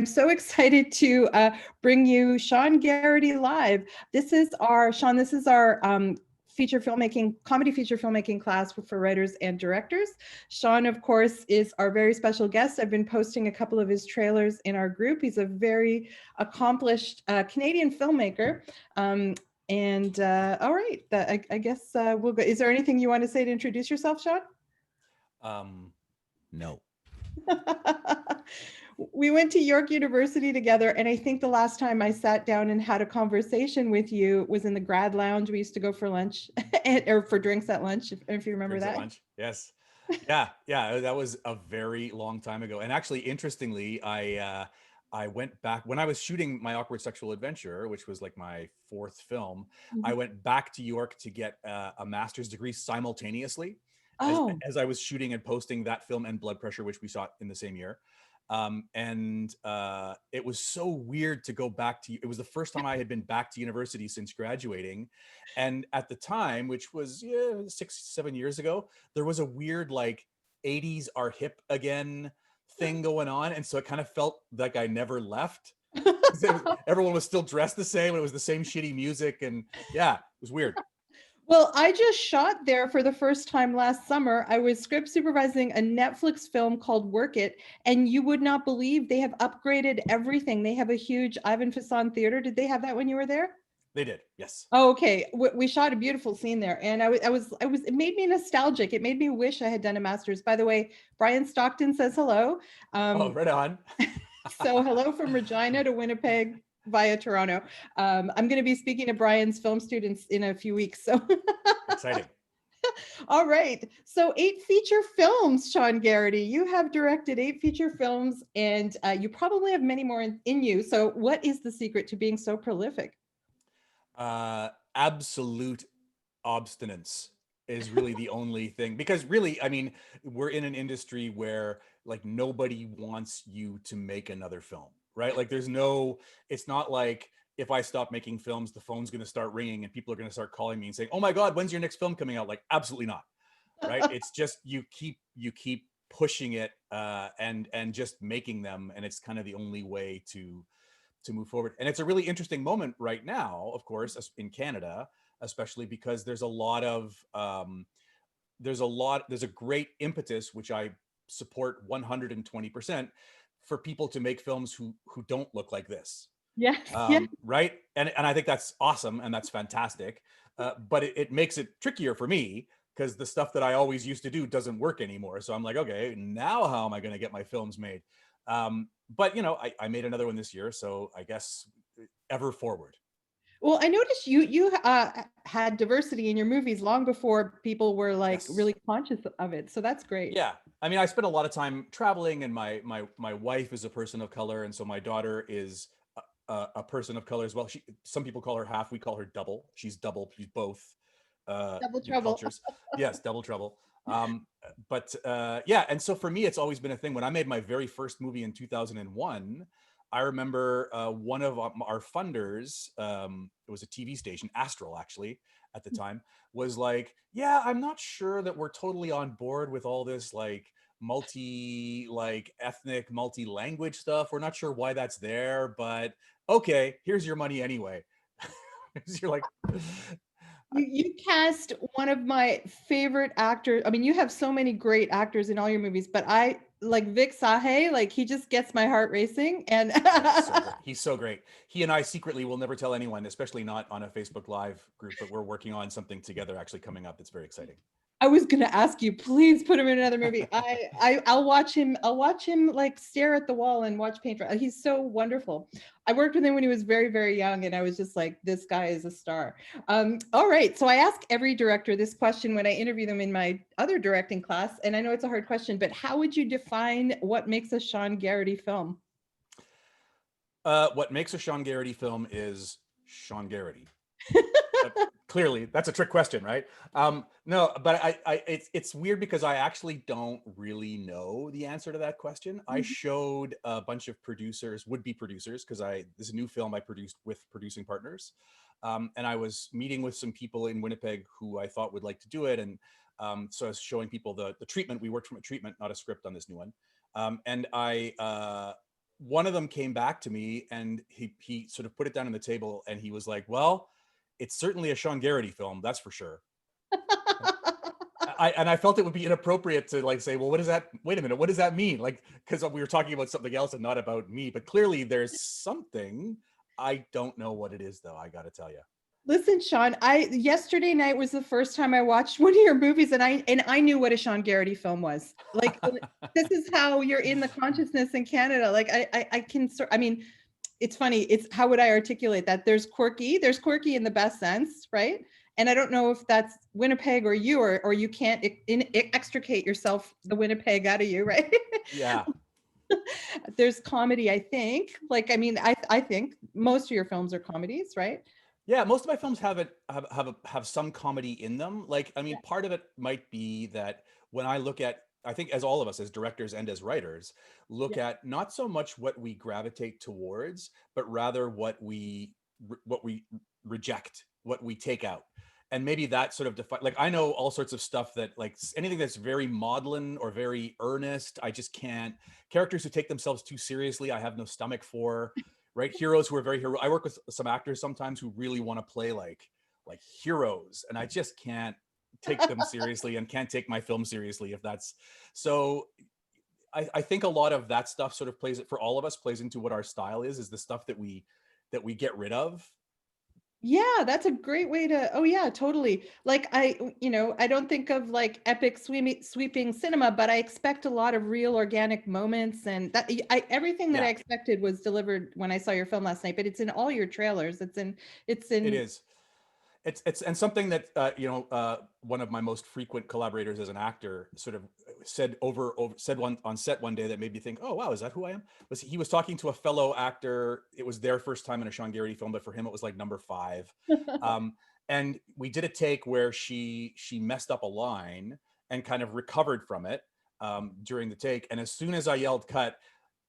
I'm so excited to bring you Sean Garrity live. This is our, Sean, this is our comedy feature filmmaking class for writers and directors. Sean, of course, is our very special guest. I've been posting a couple of his trailers in our group. He's a very accomplished Canadian filmmaker. All right, I guess we'll go. Is there anything you want to say to introduce yourself, Sean? No. We went to York University together, and I think the last time I sat down and had a conversation with you was in the grad lounge. We used to go for lunch or for drinks at lunch, if you remember Drinks that. at lunch. Yes. Yeah. That was a very long time ago. And actually, interestingly, I went back when I was shooting my Awkward Sexual Adventure, which was like my fourth film. I went back to York to get a master's degree simultaneously Oh, as I was shooting and posting that film and Blood Pressure, which we saw in the same year. It was so weird to go back to, it was the first time I had been back to university since graduating. And at the time, which was 6-7 years ago, there was a weird like 80s are hip again thing going on. And so it kind of felt like I never left. Everyone was still dressed the same. It was the same shitty music. And yeah, it was weird. well, I just shot there for the first time last summer. I was script supervising a Netflix film called Work It, and you would not believe they have upgraded everything. They have a huge Ivan Fasson theater. Did they have that when you were there? They did. Yes. Oh, okay. We shot a beautiful scene there, and it made me nostalgic. It made me wish I had done a master's. By the way, Brian Stockton says hello. Oh, right on. So hello from Regina to Winnipeg via Toronto. I'm going to be speaking to Brian's film students in a few weeks. So Exciting. all right. So 8 feature films, Sean Garrity. You have directed 8 feature films, and you probably have many more in you. So what is the secret to being so prolific? Absolute obstinance is really the only thing, because really, I mean, we're in an industry where like nobody wants you to make another film, right? Like it's not like if I stop making films, the phone's going to start ringing and people are going to start calling me and saying, oh my God, when's your next film coming out? Like, absolutely not. Right. It's just, you keep pushing it and just making them. And it's kind of the only way to move forward. And it's a really interesting moment right now, of course, in Canada, especially because there's a great impetus, which I support 120%, for people to make films who don't look like this. Yes. Yeah. Right. And I think that's awesome. And that's fantastic. But it makes it trickier for me because the stuff that I always used to do doesn't work anymore. So I'm like, okay, now how am I going to get my films made? But I made another one this year, so I guess ever forward. Well, I noticed you had diversity in your movies long before people were like Yes. really conscious of it. So that's great. Yeah. I mean, I spent a lot of time traveling, and my wife is a person of color, and so my daughter is a person of color as well. Some people call her half, we call her double. She's double. She's both Double trouble. cultures. Yes, double trouble. Yeah, and so for me, it's always been a thing. When I made my very first movie in 2001, I remember one of our funders, it was a TV station, Astral actually, at the time, was like, yeah, I'm not sure that we're totally on board with all this like ethnic, multi-language stuff. We're not sure why that's there, but okay, here's your money anyway. You're like, You cast one of my favorite actors. I mean, you have so many great actors in all your movies, but I like Vic Sahay. Like he just gets my heart racing. And he's so great. He and I secretly will never tell anyone, especially not on a Facebook Live group, but we're working on something together actually coming up that's very exciting. I was gonna ask you, please put him in another movie. I'll watch him. I'll watch him like stare at the wall and watch paint dry. He's so wonderful. I worked with him when he was very, very young, and I was just like, this guy is a star. All right, so I ask every director this question when I interview them in my other directing class, and I know it's a hard question, but how would you define what makes a Sean Garrity film? What makes a Sean Garrity film is Sean Garrity. Clearly, that's a trick question, right? No, but it's weird because I actually don't really know the answer to that question. I showed a bunch of producers, would-be producers, because this is a new film I produced with producing partners, and I was meeting with some people in Winnipeg who I thought would like to do it, and so I was showing people the treatment. We worked from a treatment, not a script, on this new one, and I one of them came back to me and he sort of put it down on the table and he was like, well, it's certainly a Sean Garrity film, that's for sure. I felt it would be inappropriate to like say, well, what does that, wait a minute, what does that mean? Like, because we were talking about something else and not about me, but clearly there's something. I don't know what it is though, I gotta tell you. Listen, Sean, I yesterday night was the first time I watched one of your movies, and I knew what a Sean Garrity film was. Like, this is how you're in the consciousness in Canada. Like, I can, I mean, it's funny. It's how would I articulate that? There's quirky in the best sense, right? And I don't know if that's Winnipeg or you, or you can't extricate yourself the Winnipeg out of you, right? Yeah. There's comedy, I think. Like, I mean, I think most of your films are comedies, right? Yeah, most of my films have some comedy in them. Like, I mean, Yeah. part of it might be that when I look at, I think as all of us as directors and as writers look Yeah. at not so much what we gravitate towards, but rather what we reject, what we take out. And maybe that sort of define, like, I know all sorts of stuff that, like, anything that's very maudlin or very earnest, I just can't. Characters who take themselves too seriously, I have no stomach for. Right, heroes who are very hero. I work with some actors sometimes who really want to play like heroes, and I just can't take them seriously and can't take my film seriously if that's so. I think a lot of that stuff sort of plays it for all of us, plays into what our style is the stuff that we get rid of. Yeah, that's a great way to, oh yeah, totally. Like I don't think of like epic sweeping cinema, but I expect a lot of real organic moments, and that everything that I Yeah, expected was delivered when I saw your film last night, but it's in all your trailers. It's it in is. It's and something that one of my most frequent collaborators as an actor sort of said said one on set one day that made me think, oh wow, is that who I am? Was he was talking to a fellow actor? It was their first time in a Sean Garrity film, but for him it was like number 5. Um, and we did a take where she messed up a line and kind of recovered from it during the take. And as soon as I yelled cut,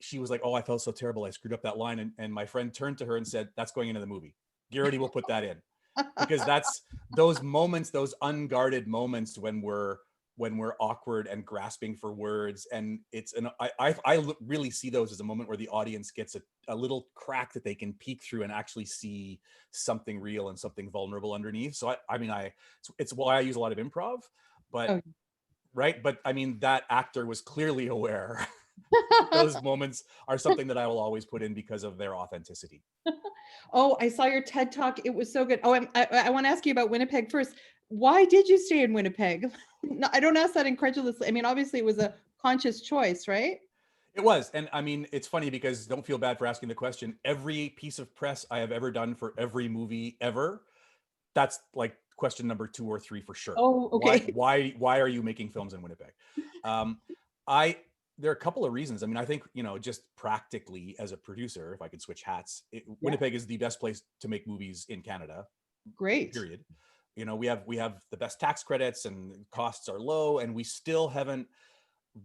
she was like, oh, I felt so terrible, I screwed up that line. And my friend turned to her and said, that's going into the movie. Garrity will put that in, because that's those moments, those unguarded moments when we're awkward and grasping for words. And it's an I really see those as a moment where the audience gets a little crack that they can peek through and actually see something real and something vulnerable underneath. So I mean, it's why I use a lot of improv, but oh. right, but I mean, that actor was clearly aware. Those moments are something that I will always put in because of their authenticity. Oh, I saw your TED talk. It was so good. Oh, I want to ask you about Winnipeg first. Why did you stay in Winnipeg? No, I don't ask that incredulously. I mean, obviously it was a conscious choice, right? It was. And I mean, it's funny because don't feel bad for asking the question. Every piece of press I have ever done for every movie ever, that's like question number 2 or 3 for sure. Oh, okay. Why are you making films in Winnipeg? Um, I, there are a couple of reasons. I mean, I think, just practically as a producer, if I could switch hats, Yeah, Winnipeg is the best place to make movies in Canada, great. period. We have the best tax credits and costs are low, and we still haven't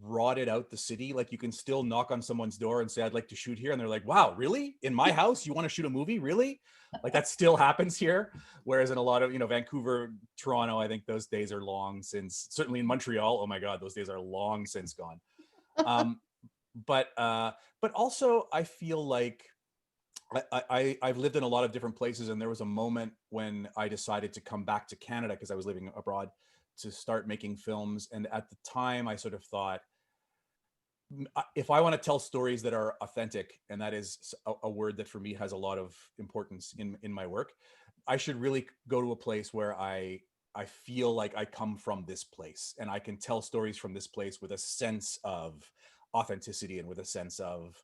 rotted out the city. Like, you can still knock on someone's door and say, I'd like to shoot here. And they're like, wow, really? In my house, you want to shoot a movie? Really? Like, that still happens here. Whereas in a lot of, Vancouver, Toronto, I think those days are long since, certainly in Montreal, oh my God, those days are long since gone. Um, but also I feel like I've lived in a lot of different places, and there was a moment when I decided to come back to Canada because I was living abroad to start making films. And at the time, I sort of thought, if I want to tell stories that are authentic, and that is a word that for me has a lot of importance in my work, I should really go to a place where I feel like I come from this place and I can tell stories from this place with a sense of authenticity and with a sense of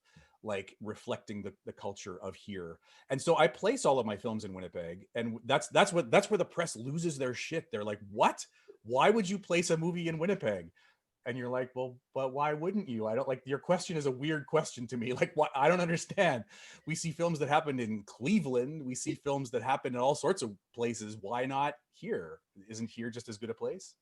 like reflecting the culture of here. And so I place all of my films in Winnipeg, and that's where the press loses their shit. They're like, what? Why would you place a movie in Winnipeg? And you're like, well, but why wouldn't you? I don't, like, your question is a weird question to me. Like, what? I don't understand. We see films that happened in Cleveland. We see films that happen in all sorts of places. Why not here? Isn't here just as good a place?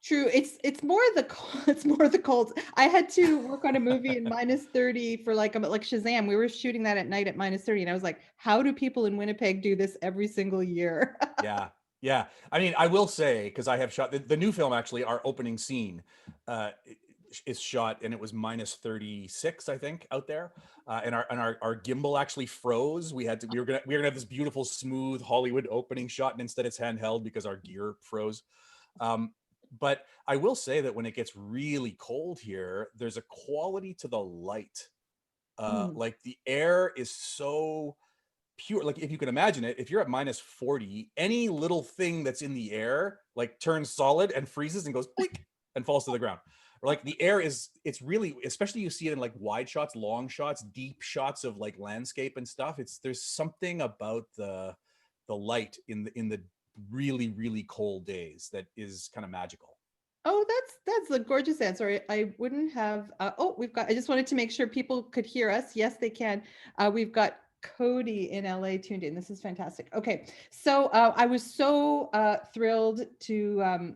True. It's more the it's more the cold. I had to work on a movie in -30 for like Shazam. We were shooting that at night at -30, and I was like, how do people in Winnipeg do this every single year? Yeah. Yeah. I mean, I will say, because I have shot the new film, actually, our opening scene, uh, is shot, and it was minus 36, I think, out there. And our gimbal actually froze. We were gonna have this beautiful, smooth Hollywood opening shot, and instead it's handheld because our gear froze. Um, but I will say that when it gets really cold here, there's a quality to the light. Mm. Like the air is so pure. Like if you can imagine it, if you're at minus 40, any little thing that's in the air like turns solid and freezes and goes blink and falls to the ground. Or like the air is, it's really, especially you see it in like wide shots, long shots, deep shots of like landscape and stuff. There's something about the light in the really, really cold days that is kind of magical. Oh, that's a gorgeous answer. I wouldn't have. Oh, we've got. I just wanted to make sure people could hear us. Yes, they can. We've got Cody in LA tuned in. This is fantastic. Okay, so I was so thrilled to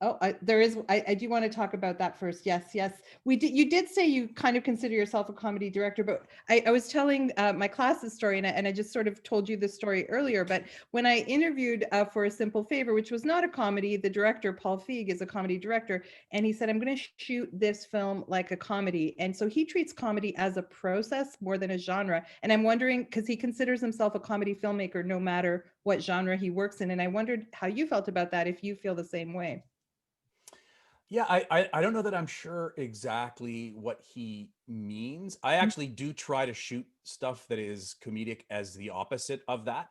oh, there is. I do want to talk about that first. Yes, yes. We did. You did say you kind of consider yourself a comedy director, but I was telling my class's story, and I just sort of told you this story earlier. But when I interviewed for A Simple Favor, which was not a comedy, the director Paul Feig is a comedy director, and he said, "I'm going to shoot this film like a comedy," and so he treats comedy as a process more than a genre. And I'm wondering, because he considers himself a comedy filmmaker, no matter what genre he works in, and I wondered how you felt about that. If you feel the same way. Yeah, I don't know that I'm sure exactly what he means. I actually do try to shoot stuff that is comedic as the opposite of that,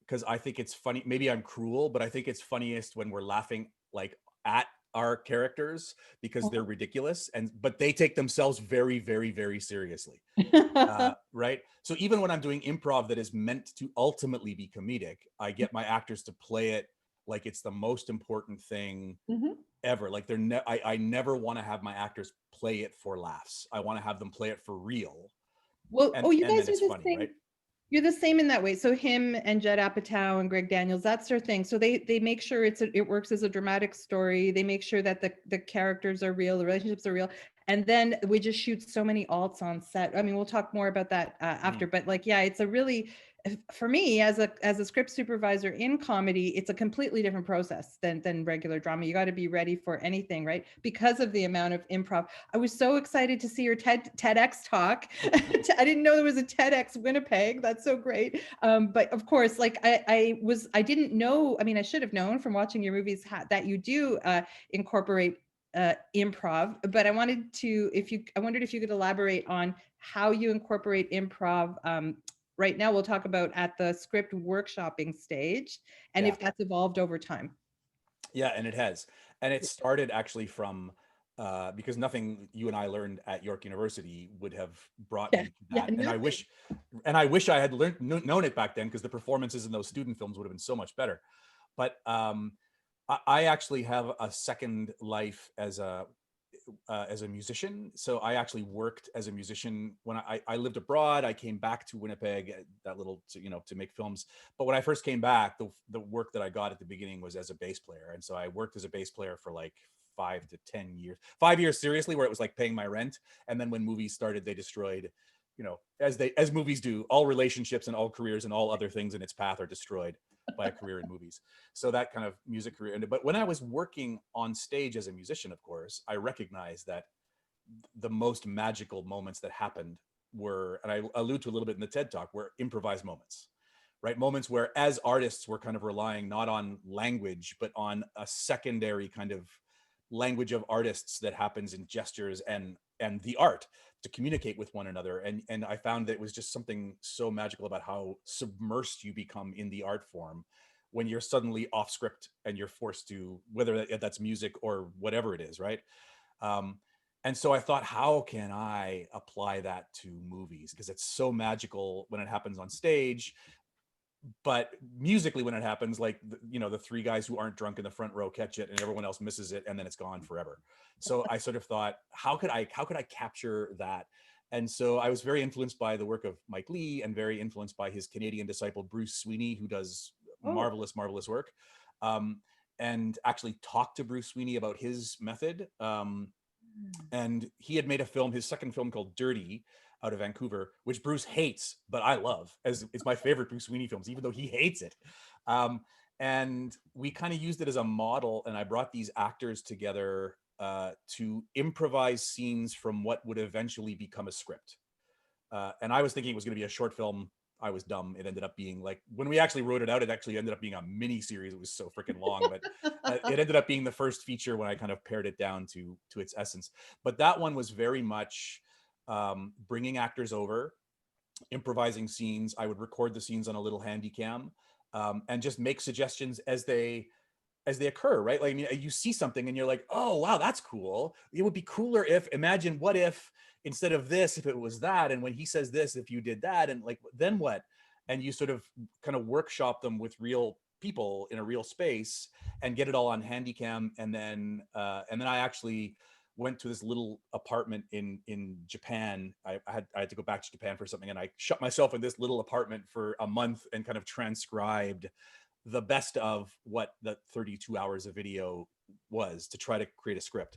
because I think it's funny. Maybe I'm cruel, but I think it's funniest when we're laughing like at our characters because they're ridiculous, and but they take themselves very, very, very seriously. Right? So even when I'm doing improv that is meant to ultimately be comedic, I get my actors to play it like it's the most important thing Mhm. ever. Like I never want to have my actors play it for laughs. I want to have them play it for real, Well, and oh, you and guys then are it's the funny, same. right? You're the same in that way. So him and Judd Apatow and Greg Daniels, that's their thing. So they make sure it works as a dramatic story. They make sure that the characters are real, the relationships are real, and then we just shoot so many alts on set. I mean, we'll talk more about that after. Mhm. But like, yeah, it's a really, for me as a script supervisor in comedy, it's a completely different process than regular drama. You got to be ready for anything, right? Because of the amount of improv. I was so excited to see your TEDx talk. I didn't know there was a TEDx Winnipeg. That's so great. But of course, like I didn't know. I mean, I should have known from watching your movies that you do incorporate improv. But I wanted to, I wondered if you could elaborate on how you incorporate improv. Right now, we'll talk about at the script workshopping stage, and Yeah, if that's evolved over time. yeah, and it has, and it started actually from because nothing you and I learned at York University would have brought Yeah, me to yeah, that, nothing. and I wish I had known it back then, because the performances in those student films would have been so much better. But I actually have a second life as a musician. So I actually worked as a musician when I lived abroad. I came back to Winnipeg, that little, to make films. But when I first came back, the work that I got at the beginning was as a bass player. And so I worked as a bass player for like 5 to 10 years, 5 years seriously, where it was like paying my rent. And then when movies started, they destroyed, as movies do, all relationships and all careers and all other things in its path are destroyed by a career in movies. So that kind of music career ended. But when I was working on stage as a musician, of course, I recognized that the most magical moments that happened were, and I allude to a little bit in the TED Talk, were improvised moments, right? Moments where, as artists, we're kind of relying not on language, but on a secondary kind of language of artists that happens in gestures and the art to communicate with one another. And I found that it was just something so magical about how submersed you become in the art form when you're suddenly off script and you're forced to, whether that's music or whatever it is, right? um, and so I thought, how can I apply that to movies, because it's so magical when it happens on stage, but musically when it happens, like the three guys who aren't drunk in the front row catch it and everyone else misses it and then it's gone forever. So I sort of thought, how could I capture that? And so I was very influenced by the work of Mike Lee and very influenced by his Canadian disciple Bruce Sweeney, who does Oh. marvelous work. um, and actually talked to Bruce Sweeney about his method. And he had made a film, his second film, called Dirty, out of Vancouver, which Bruce hates, but I love, as it's my favorite Bruce Sweeney films, even though he hates it. Um, and we kind of used it as a model, and I brought these actors together to improvise scenes from what would eventually become a script. And I was thinking it was going to be a short film. I was dumb. It ended up being like, when we actually wrote it out, it actually ended up being a mini series. It was so freaking long, but it ended up being the first feature when I kind of pared it down to its essence. But that one was very much bringing actors over, improvising scenes. I would record the scenes on a little handy cam, and just make suggestions as they occur, right? Like, I mean, you see something and you're like, oh, wow, that's cool. It would be cooler if, imagine what if instead of this, if it was that, and when he says this, if you did that, and like, then what? And you sort of kind of workshop them with real people in a real space and get it all on Handycam. And then I actually went to this little apartment in Japan. I had to go back to Japan for something, and I shut myself in this little apartment for a month and kind of transcribed the best of what the 32 hours of video was to try to create a script.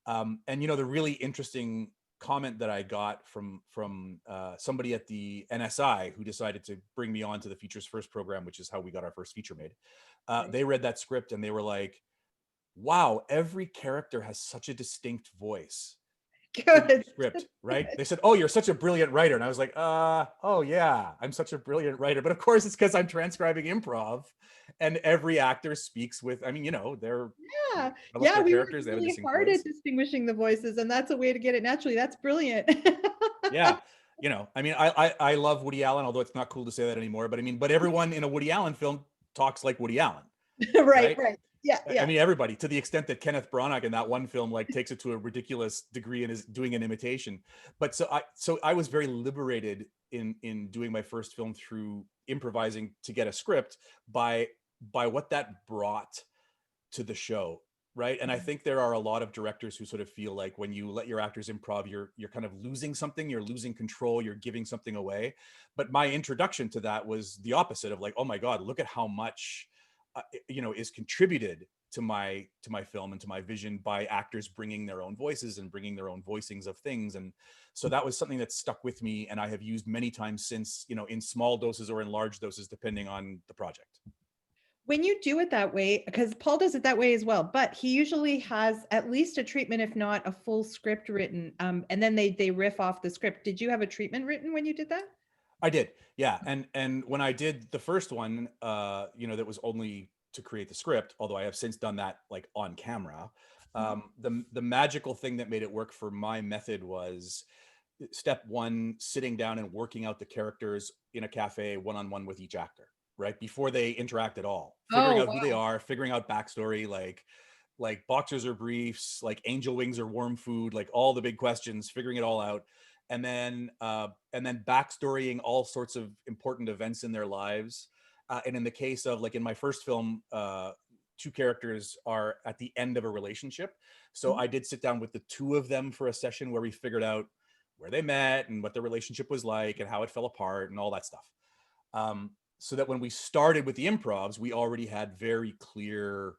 And, you know, the really interesting comment that I got from somebody at the NSI who decided to bring me on to the Features First program, which is how we got our first feature made. They read that script and they were like, wow, every character has such a distinct voice. Good. Script, right? They said, oh, you're such a brilliant writer. And I was like, oh yeah, I'm such a brilliant writer. But of course it's because I'm transcribing improv and every actor speaks with, I mean, you know, they're Yeah, their we worked characters, they have a really distinct hard voice. at distinguishing the voices, and that's a way to get it naturally. That's brilliant. Yeah. You know, I mean, I love Woody Allen, although it's not cool to say that anymore. But I mean, but everyone in a Woody Allen film talks like Woody Allen. Right, Right? right. Yeah, I yeah. mean, everybody, to the extent that Kenneth Branagh in that one film like takes it to a ridiculous degree and is doing an imitation. But so I was very liberated in doing my first film through improvising to get a script by what that brought to the show, right? And I think there are a lot of directors who sort of feel like when you let your actors improv, you're kind of losing something, you're losing control, you're giving something away. But my introduction to that was the opposite of like, oh my God, look at how much you know, is contributed to my film and to my vision by actors bringing their own voices and bringing their own voicings of things. And so that was something that stuck with me, and I have used many times since, you know, in small doses or in large doses depending on the project. When you do it that way, because Paul does it that way as well, but he usually has at least a treatment, if not a full script written, and then they riff off the script. Did you have a treatment written when you did that? I did, yeah. And when I did the first one, you know, that was only to create the script, although I have since done that like on camera. The magical thing that made it work for my method was step one, sitting down and working out the characters in a cafe one-on-one with each actor, right? Before they interact at all, figuring Oh, out who they are, figuring out backstory, like boxers or briefs, like angel wings or warm food, like all the big questions, figuring it all out. And then backstorying all sorts of important events in their lives. And in the case of like in my first film, two characters are at the end of a relationship. So I did sit down with the two of them for a session where we figured out where they met and what their relationship was like and how it fell apart and all that stuff. So that when we started with the improvs, we already had very clear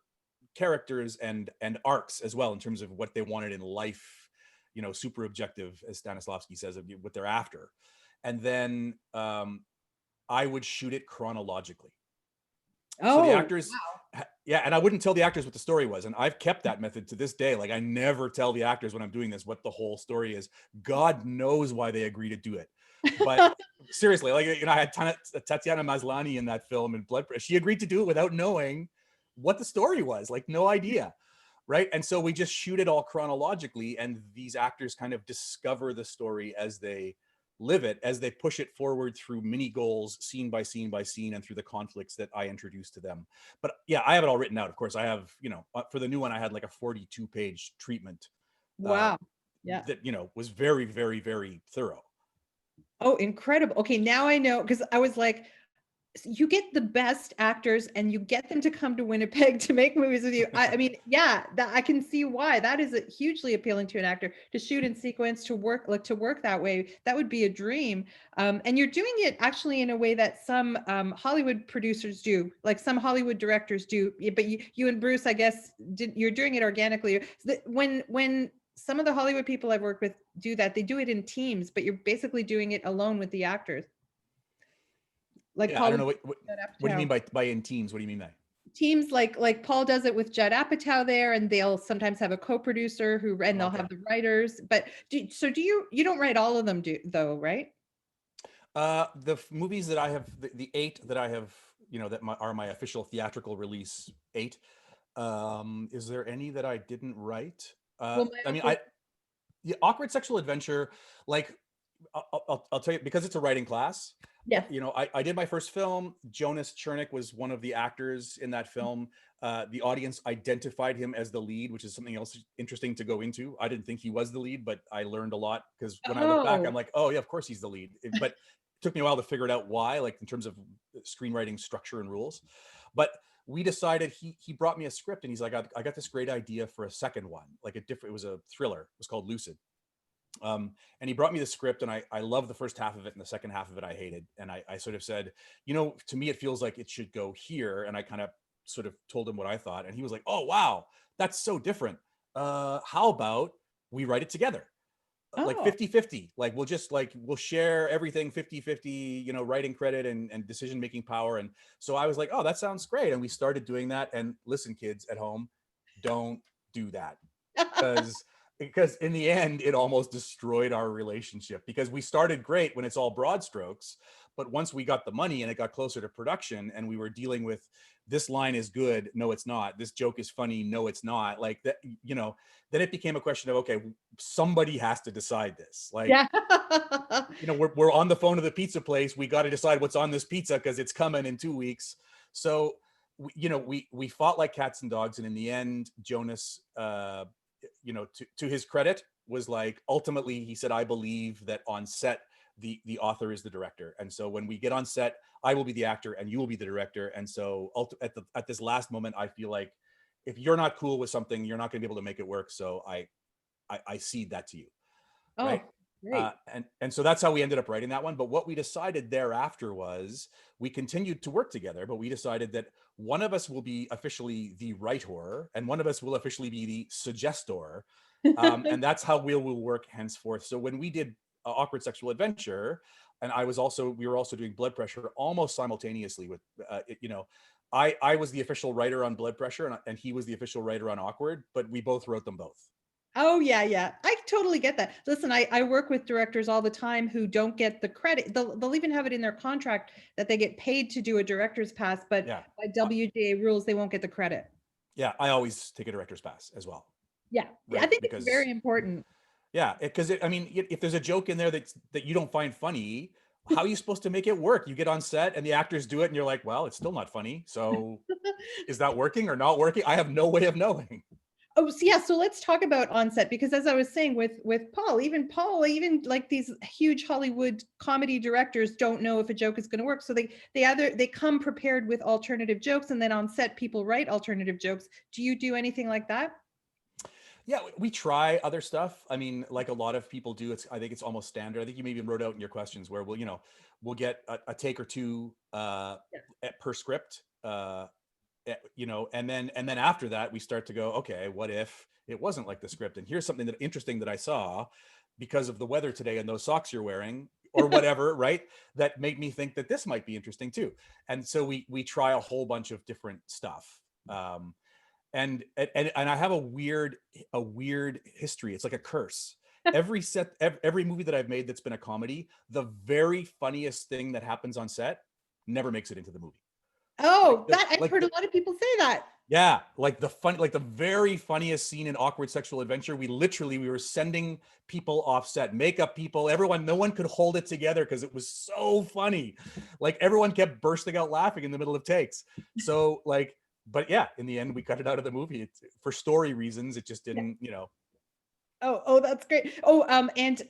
characters and arcs as well in terms of what they wanted in life, you know, super objective, as Stanislavski says, of what they're after. And then I would shoot it chronologically. So the oh, actors, yeah, and I wouldn't tell the actors what the story was. And I've kept that method to this day. Like I never tell the actors when I'm doing this what the whole story is. God knows why they agree to do it. But seriously, like, you know, I had Tatiana Maslany in that film in Blood Pressure. She agreed to do it without knowing what the story was, like no idea. Right. And so we just shoot it all chronologically, and these actors kind of discover the story as they live it, as they push it forward through mini goals, scene by scene by scene, and through the conflicts that I introduce to them. But yeah, I have it all written out. Of course, I have, you know, for the new one, I had like a 42-page treatment wow. Yeah. that, you know, was very, very, very thorough. Oh, incredible. Okay, now I know, because I was like, you get the best actors and you get them to come to Winnipeg to make movies with you. I mean, yeah, that I can see why that is hugely appealing to an actor to shoot in sequence, to work that way. That would be a dream. And you're doing it actually in a way that some Hollywood producers do, like some Hollywood directors do. But you and Bruce, I guess, you're doing it organically. When some of the Hollywood people I've worked with do that, they do it in teams, but you're basically doing it alone with the actors. Like Yeah, I Paul don't know was what that do you uptown. mean by in teams? What do you mean by? teams like Paul does it with Judd Apatow there, and they'll sometimes have a co-producer and they'll Okay. have the writers. But you don't write all of them though, right? Movies that I have, the eight that I have, that are my official theatrical release eight. Is there any that I didn't write? Well, my I mean, awkward. yeah, Awkward Sexual Adventure, like I'll tell you, because it's a writing class. Yes. I did my first film. Jonas Chernick was one of the actors in that film. The audience identified him as the lead, which is something else interesting to go into. I didn't think he was the lead, but I learned a lot, because when I look back, I'm Oh, like, oh yeah, of course he's the lead. But it took me a while to figure it out why, like in terms of screenwriting structure and rules. But we decided, he brought me a script, and he's like, I got this great idea for a second one, like it was a thriller. It was called Lucid. And he brought me the script, and I loved the first half of it, and the second half of it I hated. And I sort of said, to me it feels like it should go here. And I kind of sort of told him what I thought, and he was like, oh wow, that's so different. How about we write it together? Like oh, 50-50. Like we'll share everything 50-50, writing credit and decision making power. And so I was like, oh, that sounds great. And we started doing that. And listen, kids at home, don't do that, because in the end it almost destroyed our relationship, because we started great when it's all broad strokes, but once we got the money and it got closer to production, and we were dealing with, this line is good, no it's not, this joke is funny, no it's not, like that, then it became a question of, okay, somebody has to decide this, like, yeah. we're on the phone to the pizza place, we got to decide what's on this pizza because it's coming in 2 weeks. So we fought like cats and dogs, and in the end, Jonas, to his credit, was like, ultimately he said, I believe that on set the author is the director, and so when we get on set, I will be the actor and you will be the director. And so at this last moment, I feel like if you're not cool with something, you're not going to be able to make it work. So I cede that to you, right? Oh, great. And so that's how we ended up writing that one. But what we decided thereafter was, we continued to work together, but we decided that one of us will be officially the writer and one of us will officially be the suggestor. And that's how we will work henceforth. So when we did Awkward Sexual Adventure, and we were also doing Blood Pressure almost simultaneously with, I was the official writer on Blood Pressure, and he was the official writer on Awkward, but we both wrote them both. Oh, yeah, yeah. I totally get that. Listen, I work with directors all the time who don't get the credit. They'll even have it in their contract that they get paid to do a director's pass, but Yeah. by WGA rules, they won't get the credit. Yeah, I always take a director's pass as well, Yeah. I right? think it's Because very important. yeah, because I mean, if there's a joke in there that you don't find funny, how are you supposed to make it work? You get on set and the actors do it, and you're like, well, it's still not funny. So is that working or not working? I have no way of knowing. Oh, so yeah. So let's talk about onset, because as I was saying with Paul, even like these huge Hollywood comedy directors don't know if a joke is going to work. So they come prepared with alternative jokes, and then on set people write alternative jokes. Do you do anything like that? Yeah, we try other stuff. I mean, like a lot of people do. I think it's almost standard. I think you maybe wrote out in your questions where we'll get a take or two per script, and then after that we start to go, okay, what if it wasn't like the script? And here's something interesting that I saw because of the weather today and those socks you're wearing, or whatever, right? That made me think that this might be interesting too. And so we try a whole bunch of different stuff. And I have a weird history. It's like a curse. Every movie that I've made that's been a comedy, the very funniest thing that happens on set never makes it into the movie. Oh, that I've heard a lot of people say that. Yeah, like the very funniest scene in Awkward Sexual Adventure, we were sending people off set, makeup people, everyone, no one could hold it together because it was so funny. Like everyone kept bursting out laughing in the middle of takes. So like, but yeah, in the end we cut it out of the movie. For story reasons, it just Yeah. didn't. Oh, that's great. Oh, and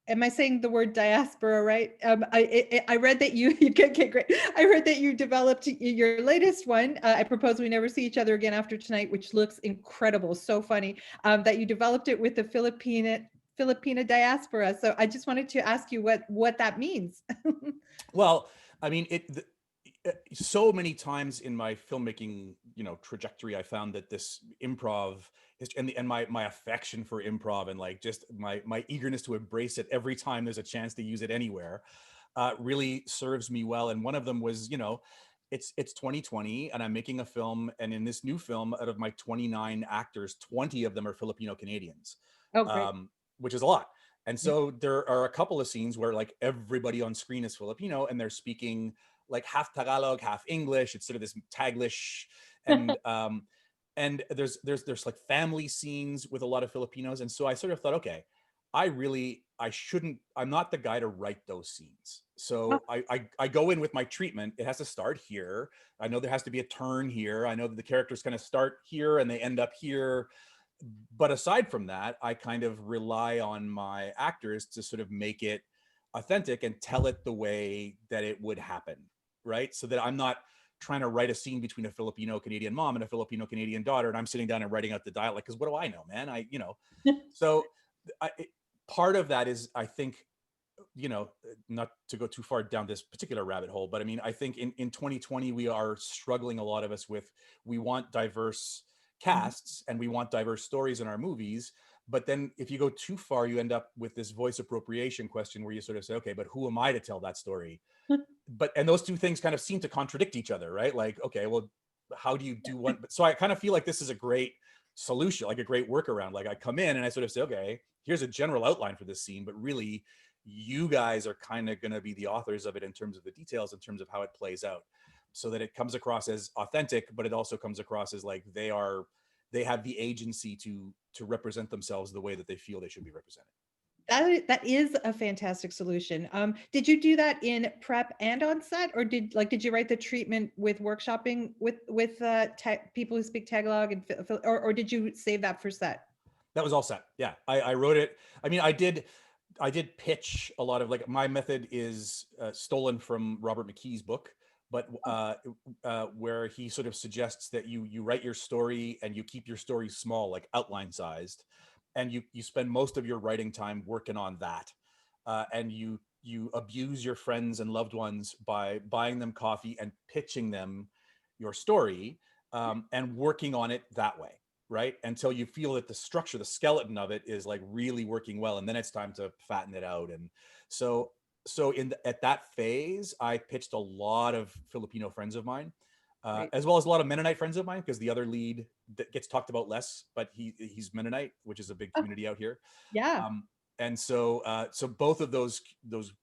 am I saying the word diaspora right? I read that you okay, great. I heard that you developed your latest one. I propose we never see each other again after tonight, which looks incredible, so funny. That you developed it with the Filipina diaspora. So I just wanted to ask you what that means. Well, I mean, so many times in my filmmaking, trajectory, I found that this improv and my affection for improv, and like just my eagerness to embrace it every time there's a chance to use it anywhere, really serves me well. And one of them was, it's 2020 and I'm making a film, and in this new film, out of my 29 actors, 20 of them are Filipino Canadians, Oh, great. which is a lot. And Yeah. so there are a couple of scenes where like everybody on screen is Filipino and they're speaking like half Tagalog, half English. It's sort of this Taglish, and there's like family scenes with a lot of Filipinos. And so I sort of thought, okay, I'm not the guy to write those scenes. Oh, So I go in with my treatment. It has to start here. I know there has to be a turn here. I know that the characters kind of start here and they end up here. But aside from that, I kind of rely on my actors to sort of make it authentic and tell it the way that it would happen, right? So that I'm not trying to write a scene between a Filipino Canadian mom and a Filipino Canadian daughter, and I'm sitting down and writing out the dialect, because what do I know, man? So part of that is, I think, not to go too far down this particular rabbit hole, but I mean, I think in 2020, we are struggling, a lot of us, with, we want diverse casts and we want diverse stories in our movies. But then if you go too far, you end up with this voice appropriation question where you sort of say, okay, but who am I to tell that story? And those two things kind of seem to contradict each other, right? Like, okay, well, how do you do one? But so I kind of feel like this is a great solution, like a great workaround. Like I come in and I sort of say, okay, here's a general outline for this scene, but really you guys are kind of going to be the authors of it in terms of the details, in terms of how it plays out, so that it comes across as authentic, but it also comes across as like they have the agency to represent themselves the way that they feel they should be represented. that is a fantastic solution. Did you do that in prep and on set, or did you write the treatment with workshopping with people who speak Tagalog, and or did you save that for set? That was all set. Yeah, I wrote it. I mean, I did pitch a lot of, like, my method is stolen from Robert McKee's book, but where he sort of suggests that you write your story and you keep your story small, like outline sized, and you spend most of your writing time working on that, and you abuse your friends and loved ones by buying them coffee and pitching them your story, and working on it that way, right? Until you feel that the structure, the skeleton of it is like really working well, and then it's time to fatten it out. And so at that phase, I pitched a lot of Filipino friends of mine, Right. as well as a lot of Mennonite friends of mine, because the other lead that gets talked about less, but he's Mennonite, which is a big Oh, community out here. yeah. And so both of those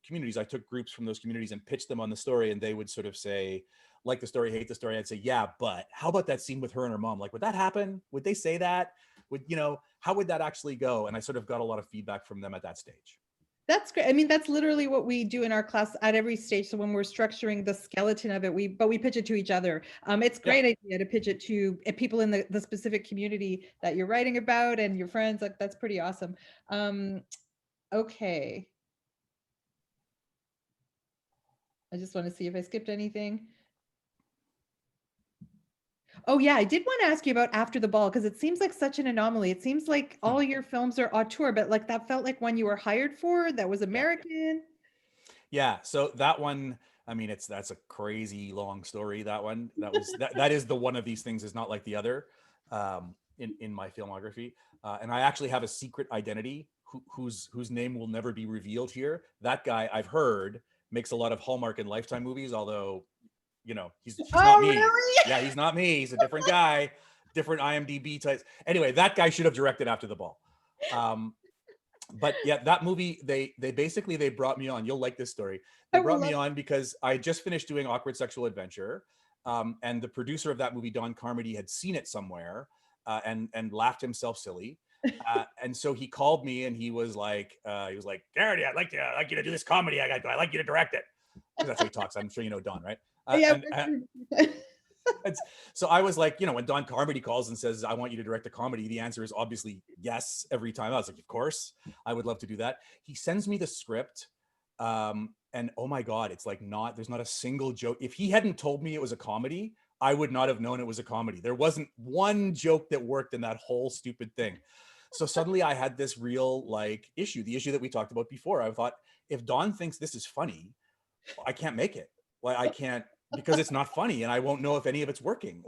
communities, I took groups from those communities and pitched them on the story, and they would sort of say, like the story, hate the story. I'd say, yeah, but how about that scene with her and her mom? Like, would that happen? Would they say that? How would that actually go? And I sort of got a lot of feedback from them at that stage. That's great. I mean, that's literally what we do in our class at every stage. So when we're structuring the skeleton of it, we pitch it to each other. It's a Yeah. great idea to pitch it to people in the specific community that you're writing about and your friends. Like, that's pretty awesome. Okay. I just want to see if I skipped anything. Oh yeah, I did want to ask you about After the Ball, because it seems like such an anomaly. It seems like all your films are auteur, but like that felt like one you were hired for that was Yeah. American. Yeah. So that one, I mean, that's a crazy long story. That one, that is the one of these things is not like the other, in my filmography. And I actually have a secret identity whose name will never be revealed here. That guy, I've heard, makes a lot of Hallmark and Lifetime movies, although, he's not Oh, me. really? Yeah, he's not me. He's a different guy, different IMDb types. Anyway, that guy should have directed After the Ball. But yeah, that movie, they basically, they brought me on. You'll like this story. I They will brought me love. on because I just finished doing Awkward Sexual Adventure, and the producer of that movie, Don Carmody, had seen it somewhere, and laughed himself silly. And so he called me and he was like, Garrity, I'd like you to do this comedy. I'd like you to direct it, because that's how he talks. I'm sure you know Don, right? Yeah. So I was like, when Don Carmody calls and says, I want you to direct a comedy, the answer is obviously yes every time. I was like, of course, I would love to do that. He sends me the script. And oh my God, it's like there's not a single joke. If he hadn't told me it was a comedy, I would not have known it was a comedy. There wasn't one joke that worked in that whole stupid thing. So suddenly I had this real issue, the issue that we talked about before. I thought, if Don thinks this is funny, I can't make it. Like, I can't, because it's not funny and I won't know if any of it's working.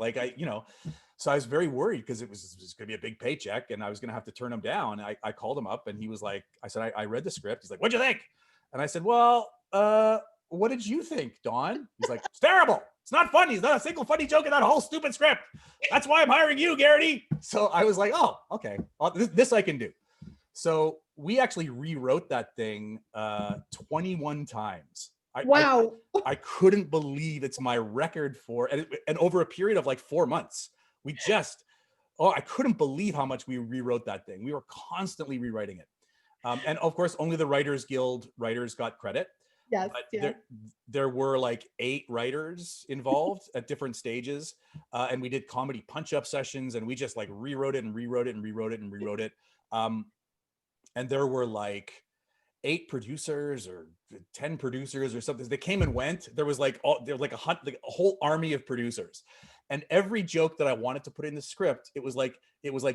So I was very worried because it was going to be a big paycheck and I was going to have to turn him down. I called him up and he was like, I said, I read the script. He's like, what'd you think? And I said, well, what did you think, Don? He's like, it's terrible. It's not funny. There's not a single funny joke in that whole stupid script. That's why I'm hiring you, Garrity. So I was like, oh, okay. This I can do. So we actually rewrote that thing 21 times. Wow. I couldn't believe it's my record for, and over a period of like 4 months, we just, I couldn't believe how much we rewrote that thing. We were constantly rewriting it. And of course, only the Writers Guild writers got credit. Yes. But Yeah. there were like 8 writers involved at different stages. And we did comedy punch-up sessions, and we just like rewrote it and rewrote it and rewrote it and rewrote it. And there were like 8 producers or 10 producers or something. They came and went. There was like a whole army of producers. And every joke that I wanted to put in the script, it was like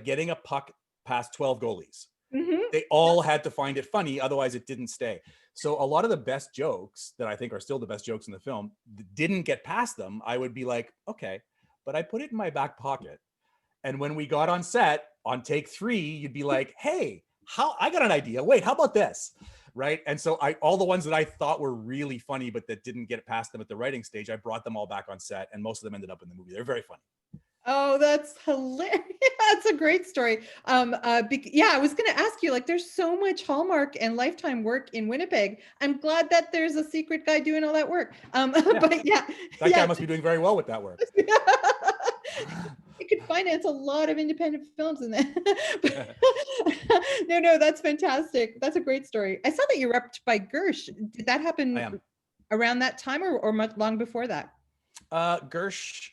getting a puck past 12 goalies. Mm-hmm. They all had to find it funny, otherwise it didn't stay. So a lot of the best jokes that I think are still the best jokes in the film didn't get past them. I would be like, okay, but I put it in my back pocket. And when we got on set on take 3, you'd be like, hey, I got an idea. Wait, how about this? Right. And so all the ones that I thought were really funny, but that didn't get past them at the writing stage, I brought them all back on set, and most of them ended up in the movie. They're very funny. Oh, that's hilarious. That's a great story. Yeah, I was going to ask you, like, there's so much Hallmark and Lifetime work in Winnipeg. I'm glad that there's a secret guy doing all that work. But yeah. That guy must be doing very well with that work. It could finance a lot of independent films in that. No, that's fantastic. That's a great story. I saw that you repped by Gersh. Did that happen around that time or much long before that? Gersh,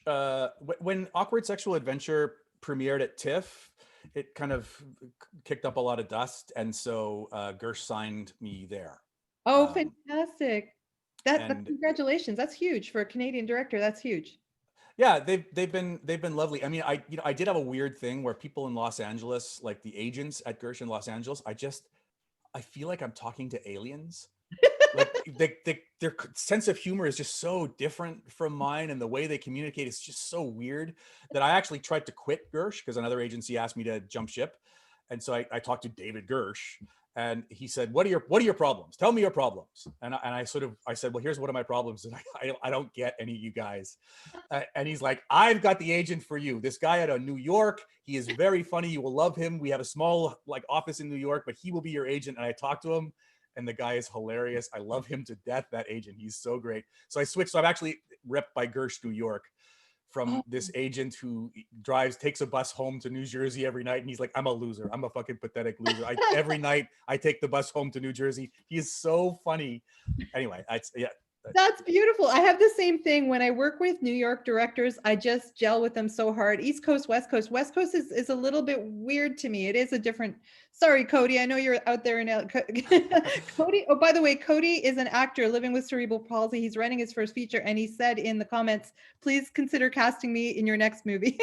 when Awkward Sexual Adventure premiered at TIFF, it kind of kicked up a lot of dust, and so Gersh signed me there. Oh, fantastic! Congratulations. That's huge for a Canadian director. That's huge. Yeah, they've been lovely. I mean, I did have a weird thing where people in Los Angeles, like the agents at Gersh in Los Angeles, I feel like I'm talking to aliens. Like their sense of humor is just so different from mine, and the way they communicate is just so weird that I actually tried to quit Gersh because another agency asked me to jump ship. And so I talked to David Gersh, and he said, what are your problems? Tell me your problems. And I said, well, here's one of my problems. And I don't get any of you guys. And he's like, I've got the agent for you. This guy out of New York, he is very funny. You will love him. We have a small like office in New York, but he will be your agent. And I talked to him, and the guy is hilarious. I love him to death, that agent. He's so great. So I switched. So I'm actually repped by Gersh, New York, from this agent who takes a bus home to New Jersey every night. And he's like, I'm a loser. I'm a fucking pathetic loser. Every night I take the bus home to New Jersey. He is so funny. Anyway, that's beautiful. I have the same thing when I work with New York directors. I just gel with them so hard. East Coast, West Coast. West Coast is a little bit weird to me. It is a different. Sorry, Cody. I know you're out there in Cody. Oh, by the way, Cody is an actor living with cerebral palsy. He's writing his first feature, and he said in the comments, "Please consider casting me in your next movie."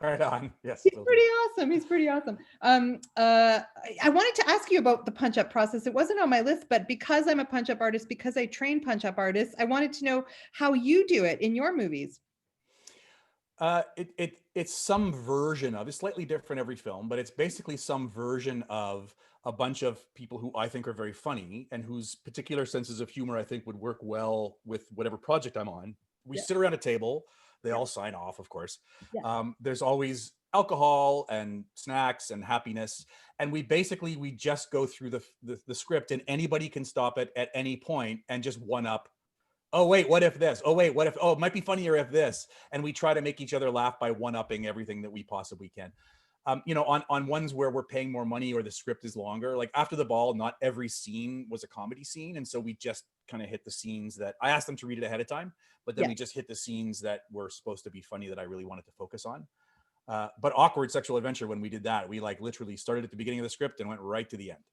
Right on. Yes. He's pretty awesome. He's pretty awesome. I wanted to ask you about the punch-up process. It wasn't on my list, but because I'm a punch-up artist, because I train punch-up artists, I wanted to know how you do it in your movies. It's some version of, it's slightly different every film, but it's basically some version of a bunch of people who I think are very funny and whose particular senses of humor I think would work well with whatever project I'm on. We sit around a table. They all sign off, of course. There's always alcohol and snacks and happiness. And we just go through the script, and anybody can stop it at any point and just one up. Oh, wait, what if this? Oh, wait, what if, it might be funnier if this. And we try to make each other laugh by one-upping everything that we possibly can. On ones where we're paying more money or the script is longer, like After the Ball, not every scene was a comedy scene. And so we just kind of hit the scenes that I asked them to read it ahead of time, but then we just hit the scenes that were supposed to be funny that I really wanted to focus on. But Awkward Sexual Adventure, when we did that, we like literally started at the beginning of the script and went right to the end.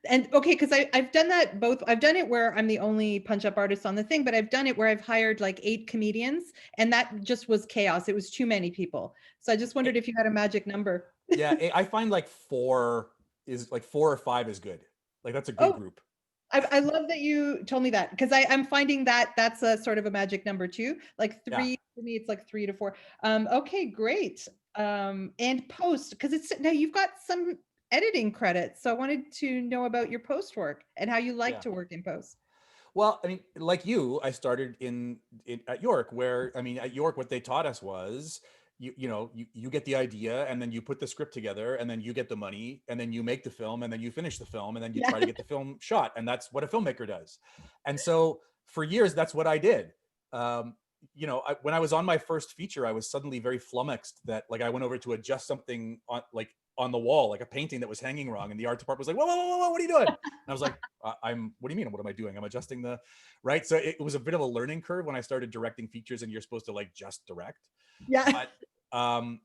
And okay, because I've done that both. I've done it where I'm the only punch-up artist on the thing, but I've done it where I've hired like 8 comedians, and that just was chaos. It was too many people. So I just wondered if you had a magic number. Yeah, I find like 4 or 5 is good. Like that's a good group. I love that you told me that, because I'm finding that that's a sort of a magic number too. Like 3 for me, it's like 3 to 4. Okay, great. And post, because now you've got some editing credits, so I wanted to know about your post work and how you like to work in post. Well, I mean, like you, I started in at York, where I mean, at York, what they taught us was you get the idea, and then you put the script together, and then you get the money, and then you make the film, and then you finish the film, and then you Yeah. try to get the film shot, and that's what a filmmaker does. And so for years, that's what I did. Um, when I was on my first feature, I was suddenly very flummoxed that like I went over to adjust something on the wall, like a painting that was hanging wrong, and the art department was like, whoa, what are you doing? And I was like, what do you mean? What am I doing? I'm adjusting the, right. So it was a bit of a learning curve when I started directing features, and you're supposed to like just direct. Yeah. But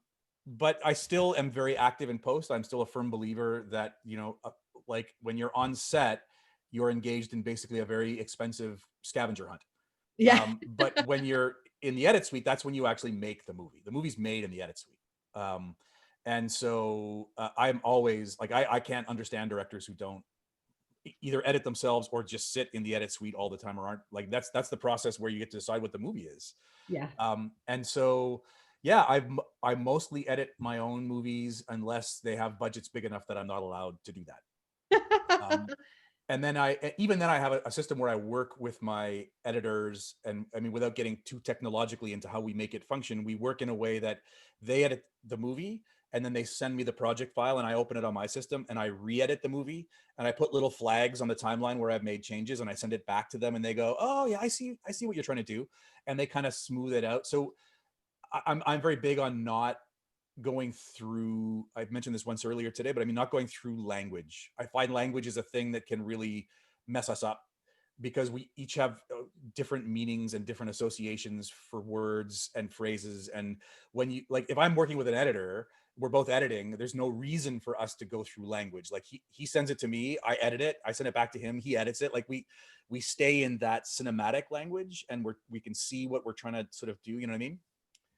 but I still am very active in post. I'm still a firm believer that, like when you're on set, you're engaged in basically a very expensive scavenger hunt. Yeah. But when you're in the edit suite, that's when you actually make the movie. The movie's made in the edit suite. And so I'm always like, I can't understand directors who don't either edit themselves or just sit in the edit suite all the time, or aren't like, that's the process where you get to decide what the movie is. Yeah. And so, yeah, I mostly edit my own movies unless they have budgets big enough that I'm not allowed to do that. And then even then I have a system where I work with my editors, and I mean, without getting too technologically into how we make it function, we work in a way that they edit the movie, and then they send me the project file, and I open it on my system, and I re-edit the movie, and I put little flags on the timeline where I've made changes, and I send it back to them, and they go, oh yeah, I see what you're trying to do, and they kind of smooth it out. So I'm very big on not going through, I've mentioned this once earlier today, but I mean, not going through language. I find language is a thing that can really mess us up, because we each have different meanings and different associations for words and phrases. And when you, like, if I'm working with an editor, we're both editing, there's no reason for us to go through language. Like he sends it to me, I edit it, I send it back to him, he edits it. Like we stay in that cinematic language, and we can see what we're trying to sort of do, you know what I mean?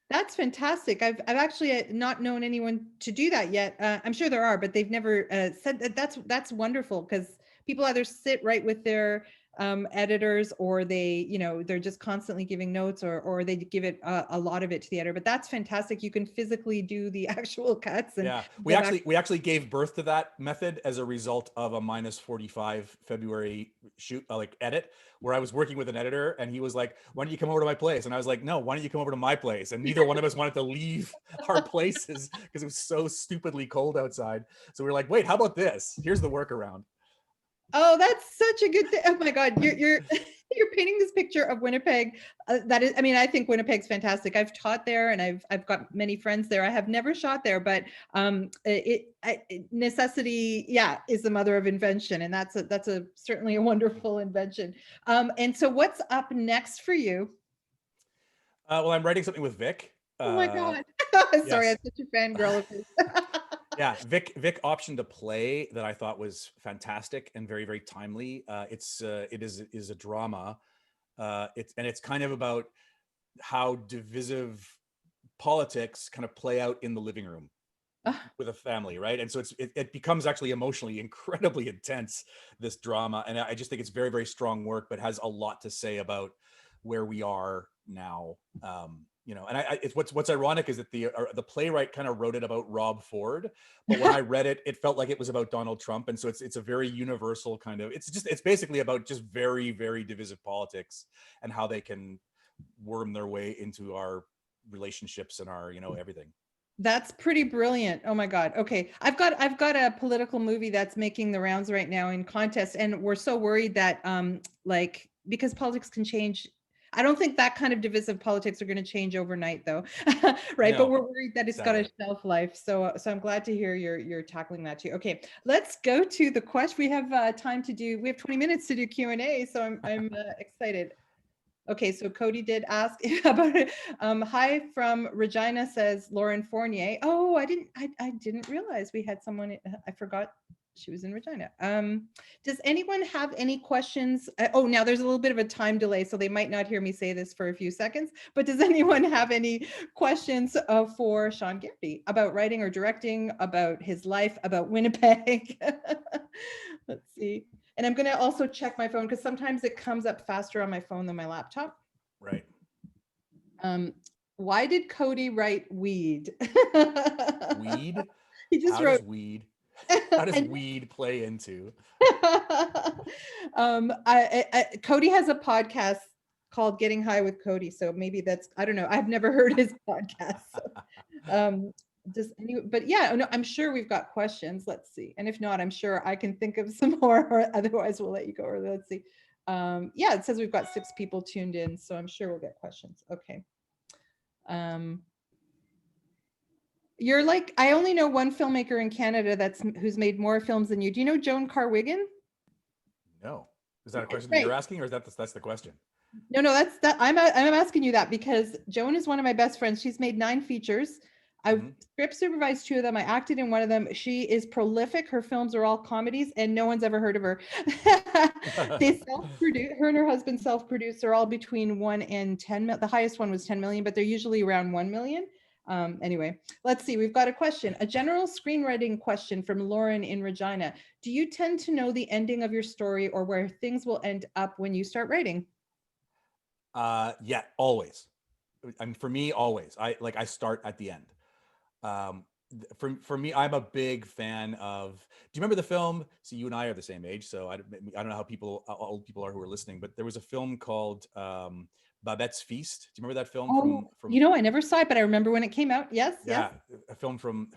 That's fantastic. I've actually not known anyone to do that yet. I'm sure there are, but they've never said that. That's wonderful, because people either sit right with their editors, or they're just constantly giving notes, or they give it a lot of it to the editor. But that's fantastic. You can physically do the actual cuts and Yeah, go back. we actually gave birth to that method as a result of a -45 February shoot, like edit, where I was working with an editor, and he was like, "Why don't you come over to my place?" And I was like, "No, why don't you come over to my place?" And neither one of us wanted to leave our places because it was so stupidly cold outside. So we were like, "Wait, how about this? Here's the workaround." Oh, that's such a good thing. Oh my God, you're you're painting this picture of Winnipeg. That is, I mean, I think Winnipeg's fantastic. I've taught there, and I've got many friends there. I have never shot there, but necessity, yeah, is the mother of invention, and that's a certainly a wonderful invention. And so, what's up next for you? Well, I'm writing something with Vic. Oh my God, sorry, I'm Yes. such a fangirl of his. Yeah, Vic optioned a play that I thought was fantastic and very, very timely. It is a drama. It's kind of about how divisive politics kind of play out in the living room with a family, right? And so it becomes actually emotionally incredibly intense, this drama, and I just think it's very, very strong work, but has a lot to say about where we are now. And it's what's ironic is that the playwright kind of wrote it about Rob Ford, but when I read it, it felt like it was about Donald Trump, and so it's a very universal kind of, it's basically about just very, very divisive politics and how they can worm their way into our relationships and our everything. That's pretty brilliant. Oh my God. Okay. I've got a political movie that's making the rounds right now in contests, and we're so worried that like, because politics can change. I don't think that kind of divisive politics are going to change overnight though. Right? But No, we're worried that it's got a sadly. shelf life. So I'm glad to hear you're tackling that too. Okay. Let's go to the question. We have time to do, we have 20 minutes to do Q&A, so I'm excited. Okay, so Cody did ask about it. Hi from Regina, says Lauren Fournier. Oh, I didn't realize we had someone. I forgot she was in Regina. Does anyone have any questions? Oh, now there's a little bit of a time delay, so they might not hear me say this for a few seconds. But does anyone have any questions for Sean Garrity about writing or directing, about his life, about Winnipeg? Let's see. And I'm going to also check my phone, because sometimes it comes up faster on my phone than my laptop. Right. Why did Cody write weed? Weed? He just How wrote does weed? How does And weed play into? Cody has a podcast called Getting High with Cody. So maybe that's, I don't know. I've never heard his podcast. So, just but yeah, no, I'm sure we've got questions. Let's see. And if not, I'm sure I can think of some more, or otherwise we'll let you go. Or let's see. Yeah, it says we've got 6 people tuned in, so I'm sure we'll get questions. Okay. You're like, I only know one filmmaker in Canada who's made more films than you. Do you know Joan Carwigan? No. Is that a question that Right. you're asking, or is that's the question? No, that's that. I'm asking you that because Joan is one of my best friends. She's made 9 features. I've script supervised 2 of them. I acted in one of them. She is prolific. Her films are all comedies, and no one's ever heard of her. They self-produce. Her and her husband self-produce. They're all between 1 and 10. The highest one was 10 million, but they're usually around 1 million. Anyway, let's see. We've got a question. A general screenwriting question from Lauren in Regina. Do you tend to know the ending of your story or where things will end up when you start writing? Yeah, always. I mean, for me, always. I start at the end. For me, I'm a big fan of. Do you remember the film? See, you and I are the same age, so I don't know how old people are who are listening, but there was a film called Babette's Feast. Do you remember that film Oh, from? you know, I never saw it, but I remember when it came out. Yes, yes. Yeah, a film from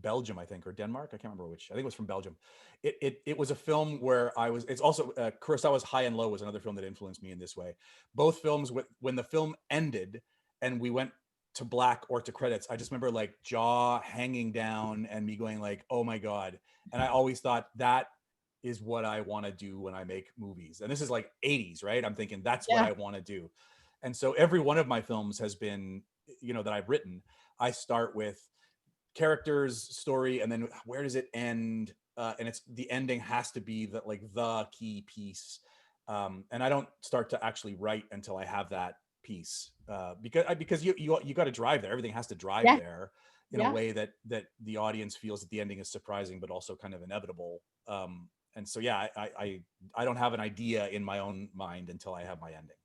Belgium, I think, or Denmark. I can't remember which. I think it was from Belgium. It was a film where I was. It's also Kurosawa's High and Low was another film that influenced me in this way. Both films, when the film ended and we went to black or to credits, I just remember like jaw hanging down and me going like, "Oh my god!" And I always thought that is what I want to do when I make movies. And this is like 80s, right? I'm thinking that's what Yeah. I want to do. And so every one of my films has been, that I've written, I start with characters, story, and then where does it end? And it's the ending has to be the key piece. And I don't start to actually write until I have that piece, because you got to drive there. Everything has to drive Yeah. there in a Yeah. way that the audience feels that the ending is surprising, but also kind of inevitable. And so yeah, I don't have an idea in my own mind until I have my ending.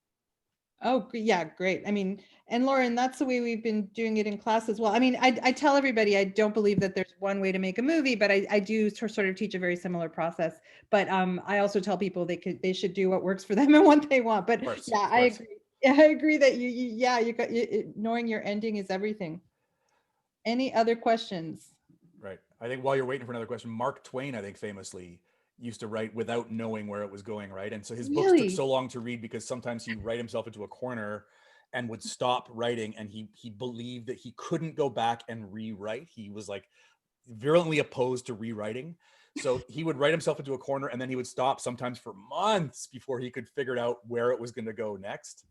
Oh, yeah, great. I mean, and Lauren, that's the way we've been doing it in class as well. I mean, I tell everybody I don't believe that there's one way to make a movie, but I do sort of teach a very similar process. But I also tell people they should do what works for them and what they want. But yeah, Of course. I agree. I agree that knowing your ending is everything. Any other questions? Right. I think while you're waiting for another question, Mark Twain, I think famously used to write without knowing where it was going, right? And so his books took Really? so long to read because sometimes he'd write himself into a corner and would stop writing, and he believed that he couldn't go back and rewrite. He was like virulently opposed to rewriting. So he would write himself into a corner and then he would stop sometimes for months before he could figure out where it was going to go next.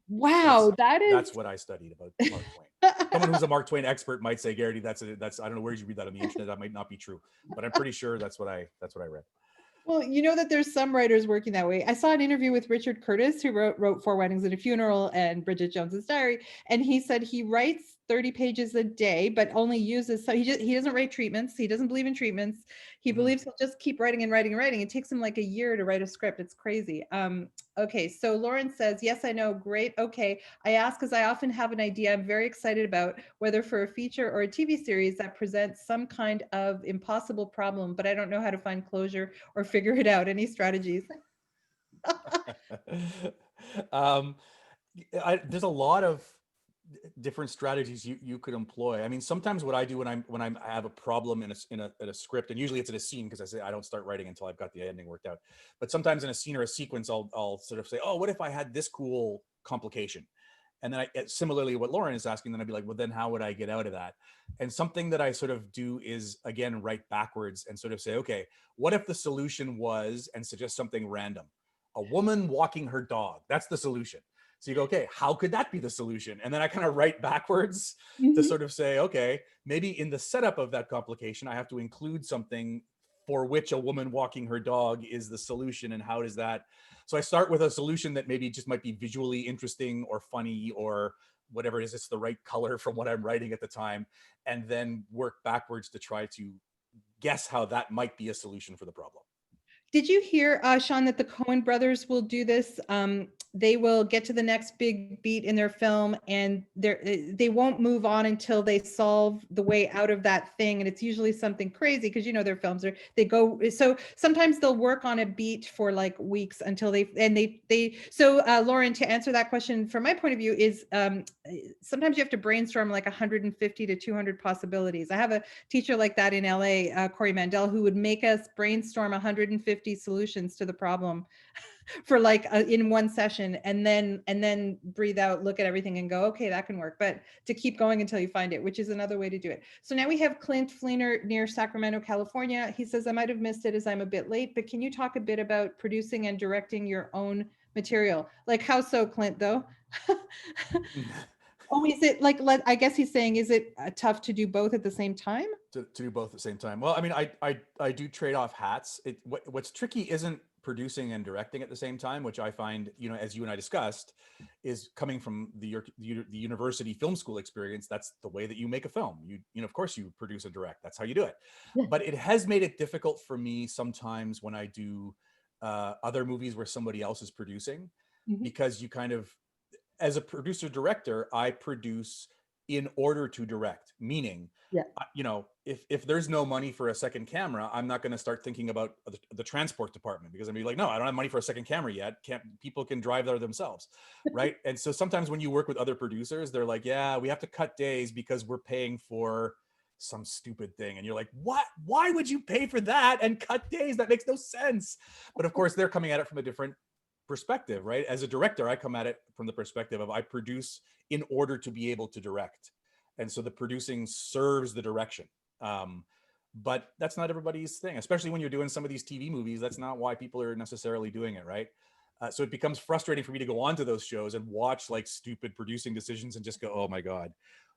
Wow, that That's is. what I studied about Mark Twain. Someone who's a Mark Twain expert might say, Garrity, that's I don't know where you read that on the internet. That might not be true, but I'm pretty sure that's what I read. Well, you know that there's some writers working that way. I saw an interview with Richard Curtis, who wrote Four Weddings and a Funeral and Bridget Jones's Diary, and he said he writes 30 pages a day, but only uses, so he doesn't write treatments. He doesn't believe in treatments. He believes he'll just keep writing and writing and writing. It takes him like a year to write a script. It's crazy. Okay, so Lauren says, yes, I know. Great. Okay. I ask because I often have an idea I'm very excited about, whether for a feature or a TV series that presents some kind of impossible problem, but I don't know how to find closure or figure it out. Any strategies? um, there's a lot of different strategies you could employ. I mean, sometimes what I do when I have a problem in a script, and usually it's in a scene because I say I don't start writing until I've got the ending worked out. But sometimes in a scene or a sequence, I'll sort of say, oh, what if I had this cool complication? And then similarly what Lauren is asking, then I'd be like, well, then how would I get out of that? And something that I sort of do is again write backwards and sort of say, okay, what if the solution was, and suggest something random, a woman walking her dog? That's the solution. So you go, okay, how could that be the solution? And then I kind of write backwards to Mhm. sort of say, okay, maybe in the setup of that complication, I have to include something for which a woman walking her dog is the solution. And how does that? So I start with a solution that maybe just might be visually interesting or funny or whatever it is, it's the right color from what I'm writing at the time, and then work backwards to try to guess how that might be a solution for the problem. Did you hear, Sean, that the Coen brothers will do this? they will get to the next big beat in their film, and they won't move on until they solve the way out of that thing. And it's usually something crazy, because you know their films are, they go, so sometimes they'll work on a beat for like weeks until so Lauren, to answer that question from my point of view is, sometimes you have to brainstorm like 150 to 200 possibilities. I have a teacher like that in LA, Corey Mandel, who would make us brainstorm 150 solutions to the problem for like in one session, and then breathe out, look at everything and go, okay, that can work. But to keep going until you find it, which is another way to do it. So now we have Clint Fleener near Sacramento, California. He says, I might have missed it as I'm a bit late, but can you talk a bit about producing and directing your own material? Like, how so, Clint, though? Oh, is it like, I guess he's saying, is it tough to do both at the same time? To do both at the same time. Well, I mean, I do trade off hats. What's tricky isn't producing and directing at the same time, which I find, you know, as you and I discussed, is coming from the university film school experience. That's the way that you make a film. You know, of course you produce and direct. That's how you do it. Yeah. But it has made it difficult for me sometimes when I do other movies where somebody else is producing, because you kind of, as a producer director, I produce in order to direct, meaning, Yeah. you know, if there's no money for a second camera, I'm not going to start thinking about the transport department, because I'm be like, no, I don't have money for a second camera yet. People can drive there themselves, right? And so sometimes when you work with other producers, they're like, yeah, we have to cut days because we're paying for some stupid thing. And you're like, what? Why would you pay for that and cut days? That makes no sense. But of course, they're coming at it from a different perspective, right? As a director, I come at it from the perspective of I produce in order to be able to direct. And so the producing serves the direction. But that's not everybody's thing, especially when you're doing some of these TV movies. That's not why people are necessarily doing it, right? So it becomes frustrating for me to go onto those shows and watch like stupid producing decisions and just go, oh my God,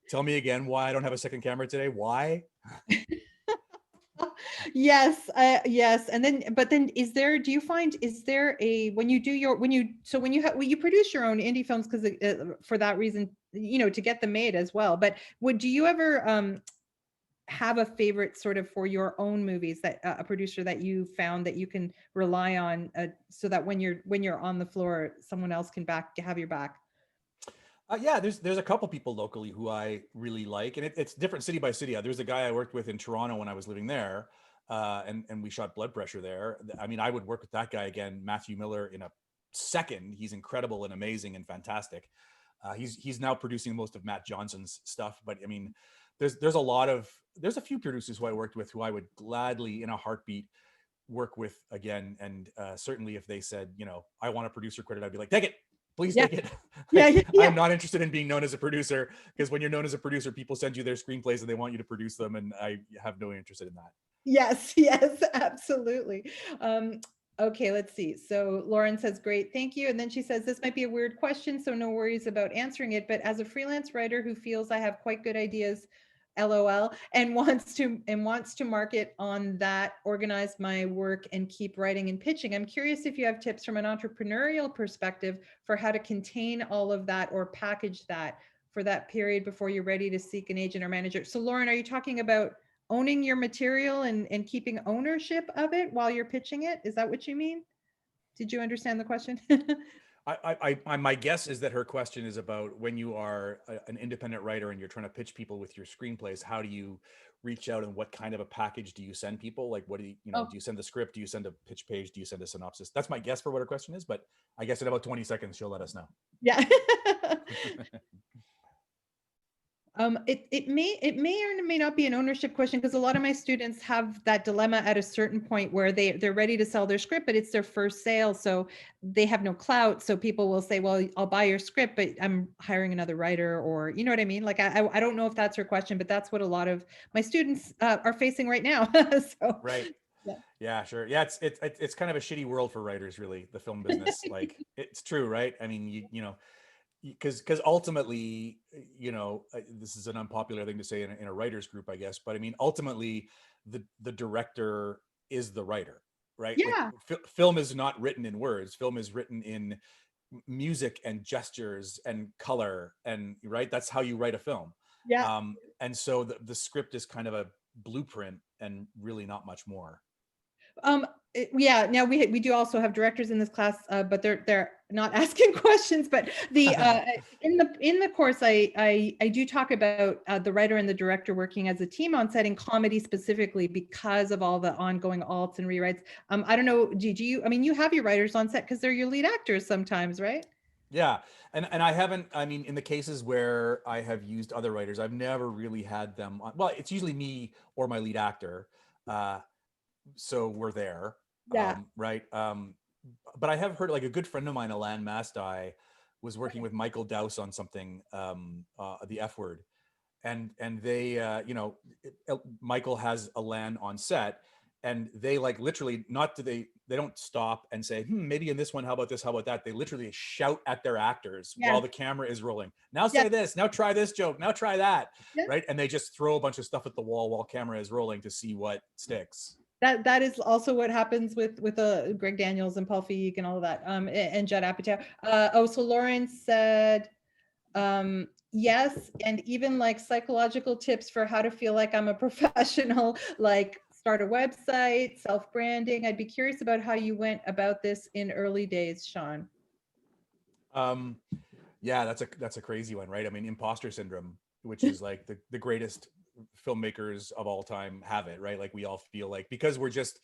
tell me again why I don't have a second camera today. Why? Yes, yes. And then, but then is there, do you find, is there a, when you do your, when you produce your own indie films, because for that reason, you know, to get them made as well. But do you ever have a favorite sort of for your own movies, that a producer that you found that you can rely on, so that when you're on the floor, someone else can have your back? Yeah, there's a couple people locally who I really like, and it's different city by city. There's a guy I worked with in Toronto when I was living there, and we shot Blood Pressure there. I mean, I would work with that guy again, Matthew Miller, in a second. He's incredible and amazing and fantastic. He's now producing most of Matt Johnson's stuff, but I mean, there's a few producers who I worked with who I would gladly, in a heartbeat, work with again. And certainly, if they said, you know, I want a producer credit, I'd be like, take it. Please Yeah. take it. Yeah, Like, yeah. I'm not interested in being known as a producer, because when you're known as a producer, people send you their screenplays and they want you to produce them, and I have no interest in that. Yes, yes, absolutely. Okay, let's see. So Lauren says, great, thank you. And then she says, this might be a weird question, so no worries about answering it. But as a freelance writer who feels I have quite good ideas, LOL, and wants to market on that, organize my work and keep writing and pitching, I'm curious if you have tips from an entrepreneurial perspective for how to contain all of that or package that for that period before you're ready to seek an agent or manager. So Lauren, are you talking about owning your material and keeping ownership of it while you're pitching it? Is that what you mean? Did you understand the question? My guess is that her question is about when you are an independent writer and you're trying to pitch people with your screenplays, how do you reach out and what kind of a package do you send people? Like, what do you know, do you send the script? Do you send a pitch page? Do you send a synopsis? That's my guess for what her question is, but I guess in about 20 seconds, she'll let us know. Yeah. It may or may not be an ownership question, because a lot of my students have that dilemma at a certain point where they're ready to sell their script, but it's their first sale, so they have no clout. So people will say, well, I'll buy your script, but I'm hiring another writer, or you know what I mean? Like, I don't know if that's her question, but that's what a lot of my students are facing right now. So Right. yeah. Yeah, sure. Yeah, it's kind of a shitty world for writers, really, the film business. Like, it's true, right? I mean, you know, because ultimately, you know, this is an unpopular thing to say in a writers group, I guess, but I mean, ultimately, the director is the writer, right? Like, Yeah. film is not written in words. Film is written in music and gestures and color, and right, that's how you write a film. Yeah. And so the script is kind of a blueprint and really not much more. Yeah, now we do also have directors in this class, but they're not asking questions. But the in the course, I do talk about the writer and the director working as a team on setting comedy specifically because of all the ongoing alts and rewrites. I don't know, do you? I mean, you have your writers on set because they're your lead actors sometimes, right? Yeah. And I haven't, I mean, in the cases where I have used other writers, I've never really had them on, well, it's usually me or my lead actor. Uh, so we're there. Yeah. Right. But I have heard, like, a good friend of mine, Alan Mastai, was working with Michael Dowse on something, the F Word, and they, Michael has Alan on set, and they, like, literally, not do they don't stop and say, maybe in this one, how about this, how about that. They literally shout at their actors while Yes. the camera is rolling. Now Yes. say this, now try this joke, now try that. Yes. Right. And they just throw a bunch of stuff at the wall while camera is rolling to see what sticks. That is also what happens with Greg Daniels and Paul Feig and all of that, and Judd Apatow. So Lauren said, yes, and even like psychological tips for how to feel like I'm a professional, like start a website, self-branding. I'd be curious about how you went about this in early days, Sean. Yeah, that's a crazy one, right? I mean, imposter syndrome, which is like the greatest filmmakers of all time have it, right? Like, we all feel like, because we're just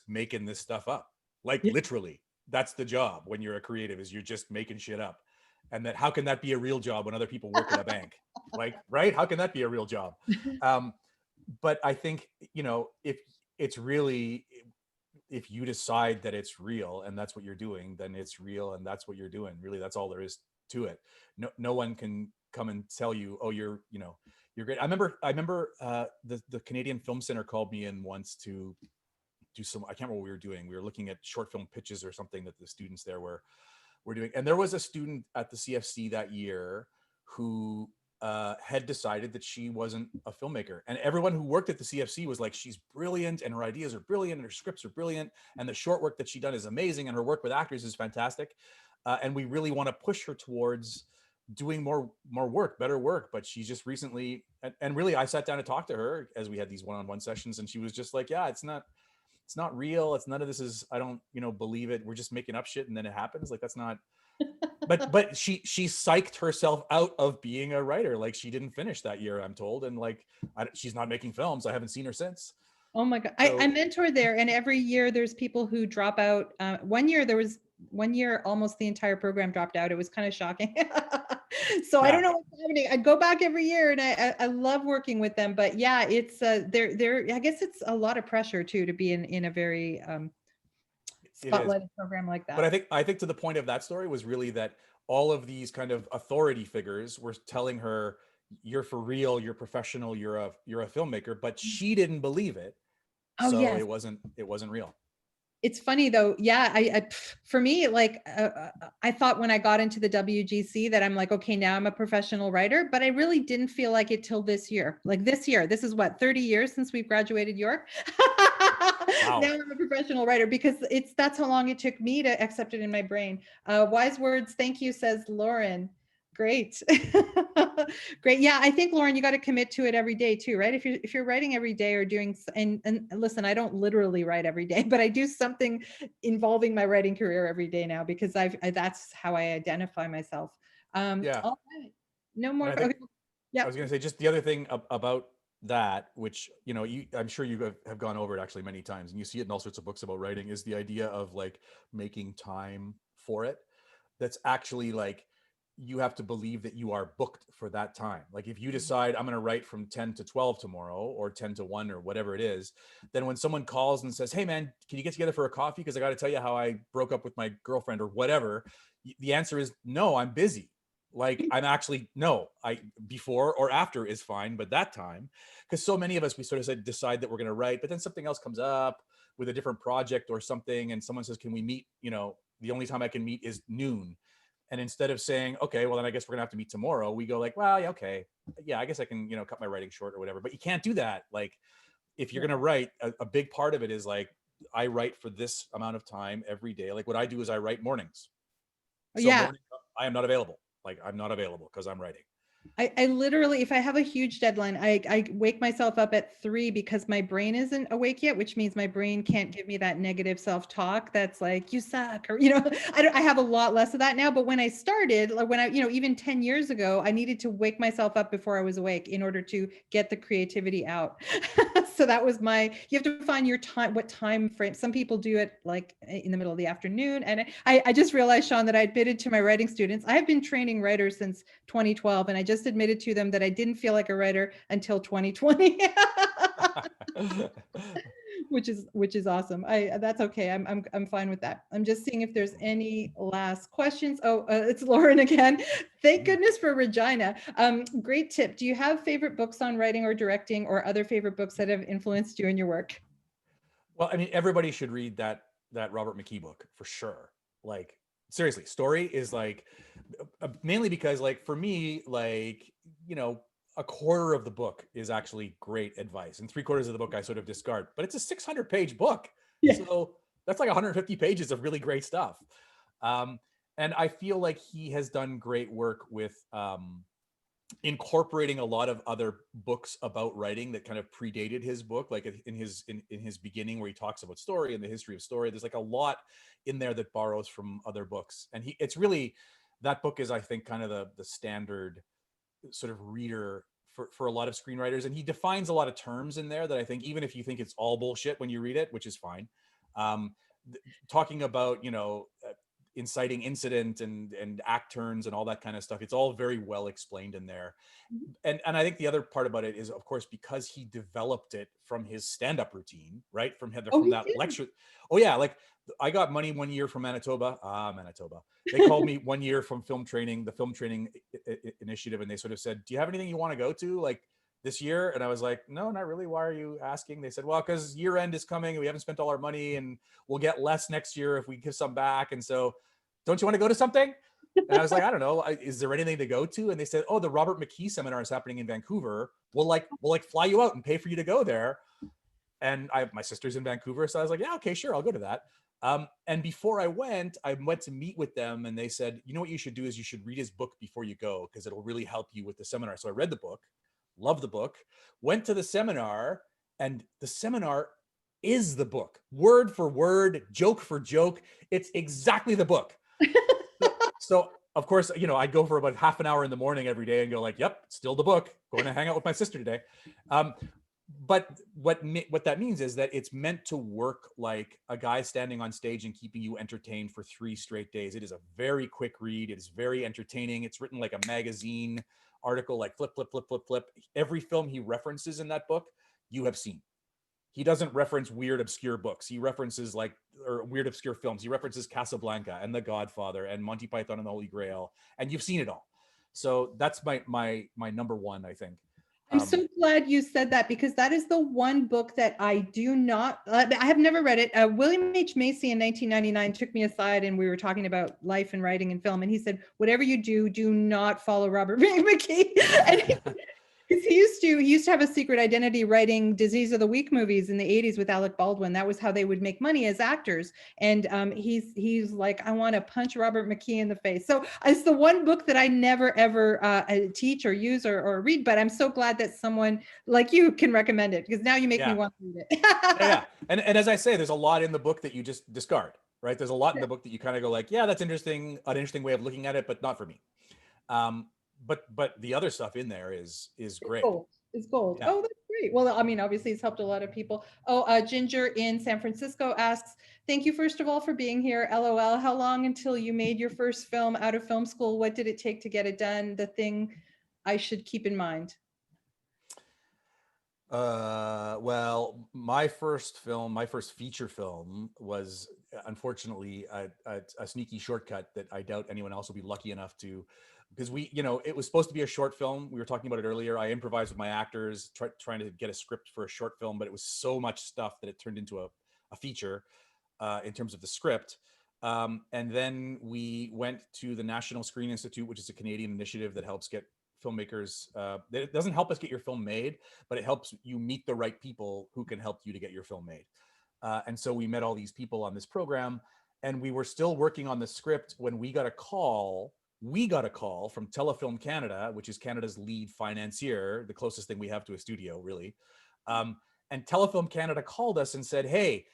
making this stuff up. Like, Yeah. literally, that's the job when you're a creative, is you're just making shit up. And that, how can that be a real job when other people work at a bank? Like, right? How can that be a real job? Um, but I think, if it's really, if you decide that it's real and that's what you're doing, then it's real and that's what you're doing. Really, that's all there is to it. No one can come and tell you, oh, you're great. I remember the Canadian Film Center called me in once to do some, I can't remember what we were doing. We were looking at short film pitches or something that the students there were doing. And there was a student at the CFC that year who had decided that she wasn't a filmmaker. And everyone who worked at the CFC was like, she's brilliant and her ideas are brilliant and her scripts are brilliant. And the short work that she done is amazing. And her work with actors is fantastic. And we really want to push her towards doing more work, better work. But she's just recently, and really, I sat down to talk to her as we had these one-on-one sessions, and she was just like, yeah, it's not real. It's none of this is, I don't, believe it. We're just making up shit and then it happens. Like, that's not, but she psyched herself out of being a writer. Like, she didn't finish that year, I'm told. And like, she's not making films. I haven't seen her since. Oh my God. So, I mentor there, and every year there's people who drop out. One year almost the entire program dropped out. It was kind of shocking. So I yeah, don't know what's happening. I go back every year, and I love working with them. But yeah, it's there. I guess it's a lot of pressure too to be in a very it is. spotlighted program like But that. I think to the point of that story was really that all of these kind of authority figures were telling her, you're for real, you're professional, you're a filmmaker, but she didn't believe it. Oh So yes. it wasn't real. It's funny though. Yeah, for me, like I thought when I got into the WGC that I'm like, okay, now I'm a professional writer, but I really didn't feel like it till this year. Like this year, this is what, 30 years since we've graduated York. Now Wow. I'm a professional writer because that's how long it took me to accept it in my brain. Wise words, thank you, says Lauren. Great. Great. Yeah, I think Lauren, you got to commit to it every day too, right? If you're writing every day or doing, and listen, I don't literally write every day, but I do something involving my writing career every day now because that's how I identify myself. Yeah. All right. No more. And I Okay. think I Yeah. was going to say, just the other thing about that, which, I'm sure you have gone over it actually many times, and you see it in all sorts of books about writing, is the idea of like making time for it. That's actually like, you have to believe that you are booked for that time. Like, if you decide, I'm going to write from 10 to 12 tomorrow, or 10 to 1, or whatever it is, then when someone calls and says, hey man, can you get together for a coffee, because I got to tell you how I broke up with my girlfriend or whatever, the answer is no, I'm busy. Like, I'm actually, no, I, before or after is fine, but that time, because so many of us, we sort of decide that we're going to write, but then something else comes up with a different project or something, and someone says, can we meet, the only time I can meet is noon. And instead of saying, okay, well then I guess we're gonna have to meet tomorrow, we go like, well, yeah, okay, yeah, I guess I can, cut my writing short or whatever. But you can't do that. Like, if you're Yeah. gonna write, a big part of it is like, I write for this amount of time every day. Like, what I do is I write mornings. So Yeah. morning, I am not available. Like, I'm not available because I'm writing. I literally, if I have a huge deadline, I wake myself up at 3 because my brain isn't awake yet, which means my brain can't give me that negative self-talk that's like, you suck, or, I have a lot less of that now. But when I started, like when I, even 10 years ago, I needed to wake myself up before I was awake in order to get the creativity out. So that was you have to find your time, what time frame. Some people do it like in the middle of the afternoon. And I just realized, Sean, that I admitted to my writing students, I have been training writers since 2012, and I just admitted to them that I didn't feel like a writer until 2020. which is awesome. That's okay. I'm fine with that. I'm just seeing if there's any last questions. Oh, it's Lauren again. Thank goodness for Regina. Great tip. Do you have favorite books on writing or directing, or other favorite books that have influenced you in your work? Well, I mean, everybody should read that Robert McKee book for sure. Like, seriously, story is like, mainly because, like, for me, like, a quarter of the book is actually great advice, and 3/4 of the book I sort of discard. But it's a 600-page book, Yeah. so that's like 150 pages of really great stuff. And I feel like he has done great work with incorporating a lot of other books about writing that kind of predated his book, like in his beginning, where he talks about story and the history of story. There's like a lot in there that borrows from other books, and it's really, that book is, I think, kind of the standard sort of reader for a lot of screenwriters. And he defines a lot of terms in there that I think, even if you think it's all bullshit when you read it, which is fine, um, talking about inciting incident and act turns and all that kind of stuff, it's all very well explained in there. And I think the other part about it is, of course, because he developed it from his stand-up routine, right? From Oh, he that did. lecture. Oh yeah, like I got money one year from Manitoba. Manitoba. They called me one year from film training, the film training initiative, and they sort of said, "Do you have anything you want to go to, like, this year?" And I was like, "No, not really. Why are you asking?" They said, "Well, because year end is coming and we haven't spent all our money, and we'll get less next year if we give some back. And so, don't you want to go to something?" And I was like, "I don't know. Is there anything to go to?" And they said, "Oh, the Robert McKee seminar is happening in Vancouver. We'll fly you out and pay for you to go there." And my sister's in Vancouver, so I was like, "Yeah, okay, sure, I'll go to that." And before I went to meet with them, and they said, "You know what you should do is you should read his book before you go, because it'll really help you with the seminar." So I read the book, loved the book, went to the seminar, and the seminar is the book, word for word, joke for joke. It's exactly the book. So of course, I'd go for about half an hour in the morning every day and go like, "Yep, still the book. Going to hang out with my sister today." But what that means is that it's meant to work like a guy standing on stage and keeping you entertained for 3 straight days. It is a very quick read. It is very entertaining. It's written like a magazine article, like flip, flip, flip, flip, flip. Every film he references in that book, you have seen. He doesn't reference weird, obscure books. He references or weird, obscure films. He references Casablanca and The Godfather and Monty Python and the Holy Grail, and you've seen it all. So that's my number one, I think. I'm so glad you said that, because that is the one book that I do not, I have never read it. William H. Macy in 1999 took me aside, and we were talking about life and writing and film. And he said, "Whatever you do, do not follow Robert McKee." And he used to have a secret identity writing Disease of the Week movies in the 80s with Alec Baldwin. That was how they would make money as actors. And he's like, "I want to punch Robert McKee in the face." So it's the one book that I never ever teach or use or read. But I'm so glad that someone like you can recommend it, because now you make me want to read it. Yeah. And as I say, there's a lot in the book that you just discard, right? There's a lot in the book that you kind of go like, "Yeah, that's interesting, an interesting way of looking at it, but not for me." But the other stuff in there is great. It's gold. Yeah. Oh, that's great. Well, I mean, obviously it's helped a lot of people. Oh, Ginger in San Francisco asks, "Thank you, first of all, for being here. LOL. How long until you made your first film out of film school? What did it take to get it done? The thing I should keep in mind." Well, my first feature film was unfortunately a sneaky shortcut that I doubt anyone else will be lucky enough to, because it was supposed to be a short film. We were talking about it earlier. I improvised with my actors, trying to get a script for a short film, but it was so much stuff that it turned into a feature in terms of the script. And then we went to the National Screen Institute, which is a Canadian initiative that helps get filmmakers, it doesn't help us get your film made, but it helps you meet the right people who can help you to get your film made. And so we met all these people on this program, and we were still working on the script when we got a call we got a call from Telefilm Canada, which is Canada's lead financier, the closest thing we have to a studio, really. And Telefilm Canada called us and said, hey,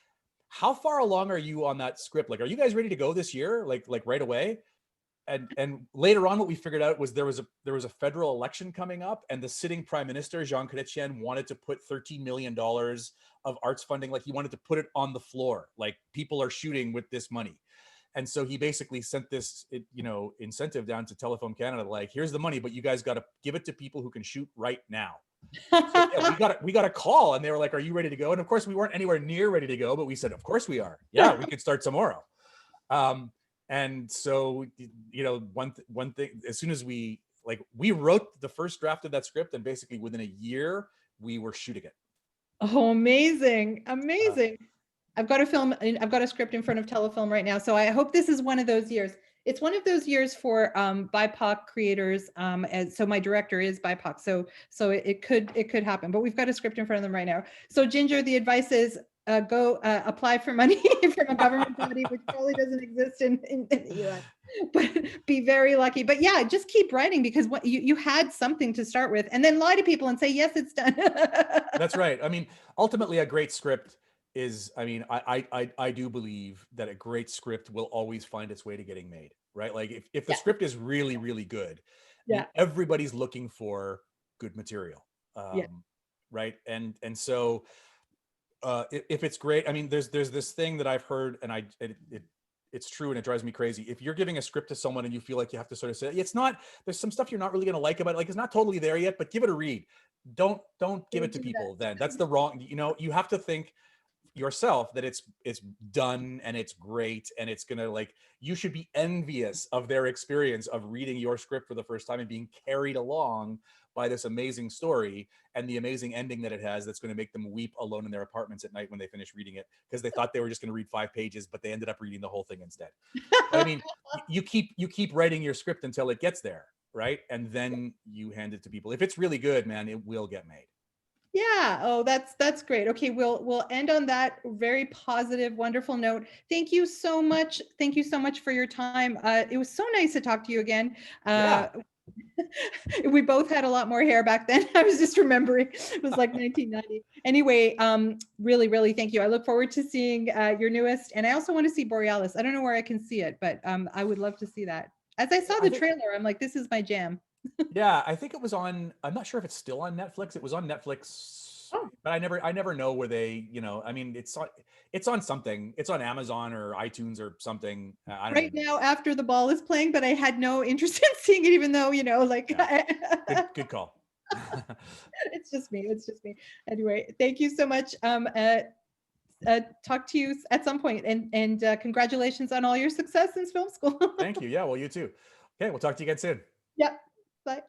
how far along are you on that script? Like, are you guys ready to go this year? Like right away? And later on, what we figured out was there was a federal election coming up, and the sitting prime minister, Jean Chrétien, wanted to put $13 million of arts funding. Like, he wanted to put it on the floor. Like, people are shooting with this money. And so he basically sent this, incentive down to Telefilm Canada, like, here's the money, but you guys got to give it to people who can shoot right now. So yeah, we got a call, and they were like, are you ready to go? And of course, we weren't anywhere near ready to go, but we said, of course we are. Yeah, we could start tomorrow. And so, one thing, as soon as we wrote the first draft of that script, and basically within a year, we were shooting it. Oh, amazing. Amazing. I've got a script in front of Telefilm right now. So I hope this is one of those years. It's one of those years for BIPOC creators. So my director is BIPOC. So it could happen, but we've got a script in front of them right now. So Ginger, the advice is go apply for money from a government body, which probably doesn't exist in the US, but be very lucky. But yeah, just keep writing, because what you had something to start with, and then lie to people and say, yes, it's done. That's right. I mean, ultimately a great script is, I do believe that a great script will always find its way to getting made, right? Like if the script is really, really good, everybody's looking for good material. Right. And so if it's great, I mean, there's this thing that I've heard, and it's true, and it drives me crazy. If you're giving a script to someone and you feel like you have to sort of say, there's some stuff you're not really going to like about it, like it's not totally there yet, but give it a read. Don't give it to people then. That's the wrong, you have to think yourself that it's done and it's great, and it's gonna, like, you should be envious of their experience of reading your script for the first time and being carried along by this amazing story and the amazing ending that it has, that's going to make them weep alone in their apartments at night when they finish reading it, because they thought they were just going to read 5 pages, but they ended up reading the whole thing instead. But I mean, you keep writing your script until it gets there, right? And then you hand it to people. If it's really good, man, it will get made. Yeah. Oh, that's great. Okay, we'll end on that very positive, wonderful note. Thank you so much. Thank you so much for your time. It was so nice to talk to you again. We both had a lot more hair back then. I was just remembering. It was like 1990. Anyway, really, really thank you. I look forward to seeing your newest, and I also want to see Borealis. I don't know where I can see it, but I would love to see that. As I saw the trailer, I'm like, this is my jam. Yeah, I think it was on, I'm not sure if it's still on Netflix. It was on Netflix, but I never know where they, I mean, it's on something. It's on Amazon or iTunes or something. I don't know. Now after the ball is playing, but I had no interest in seeing it, even though, Good call. It's just me. Anyway, thank you so much. Talk to you at some point, and congratulations on all your success in film school. Thank you. Yeah, well, you too. Okay, we'll talk to you again soon. Yep. Bye.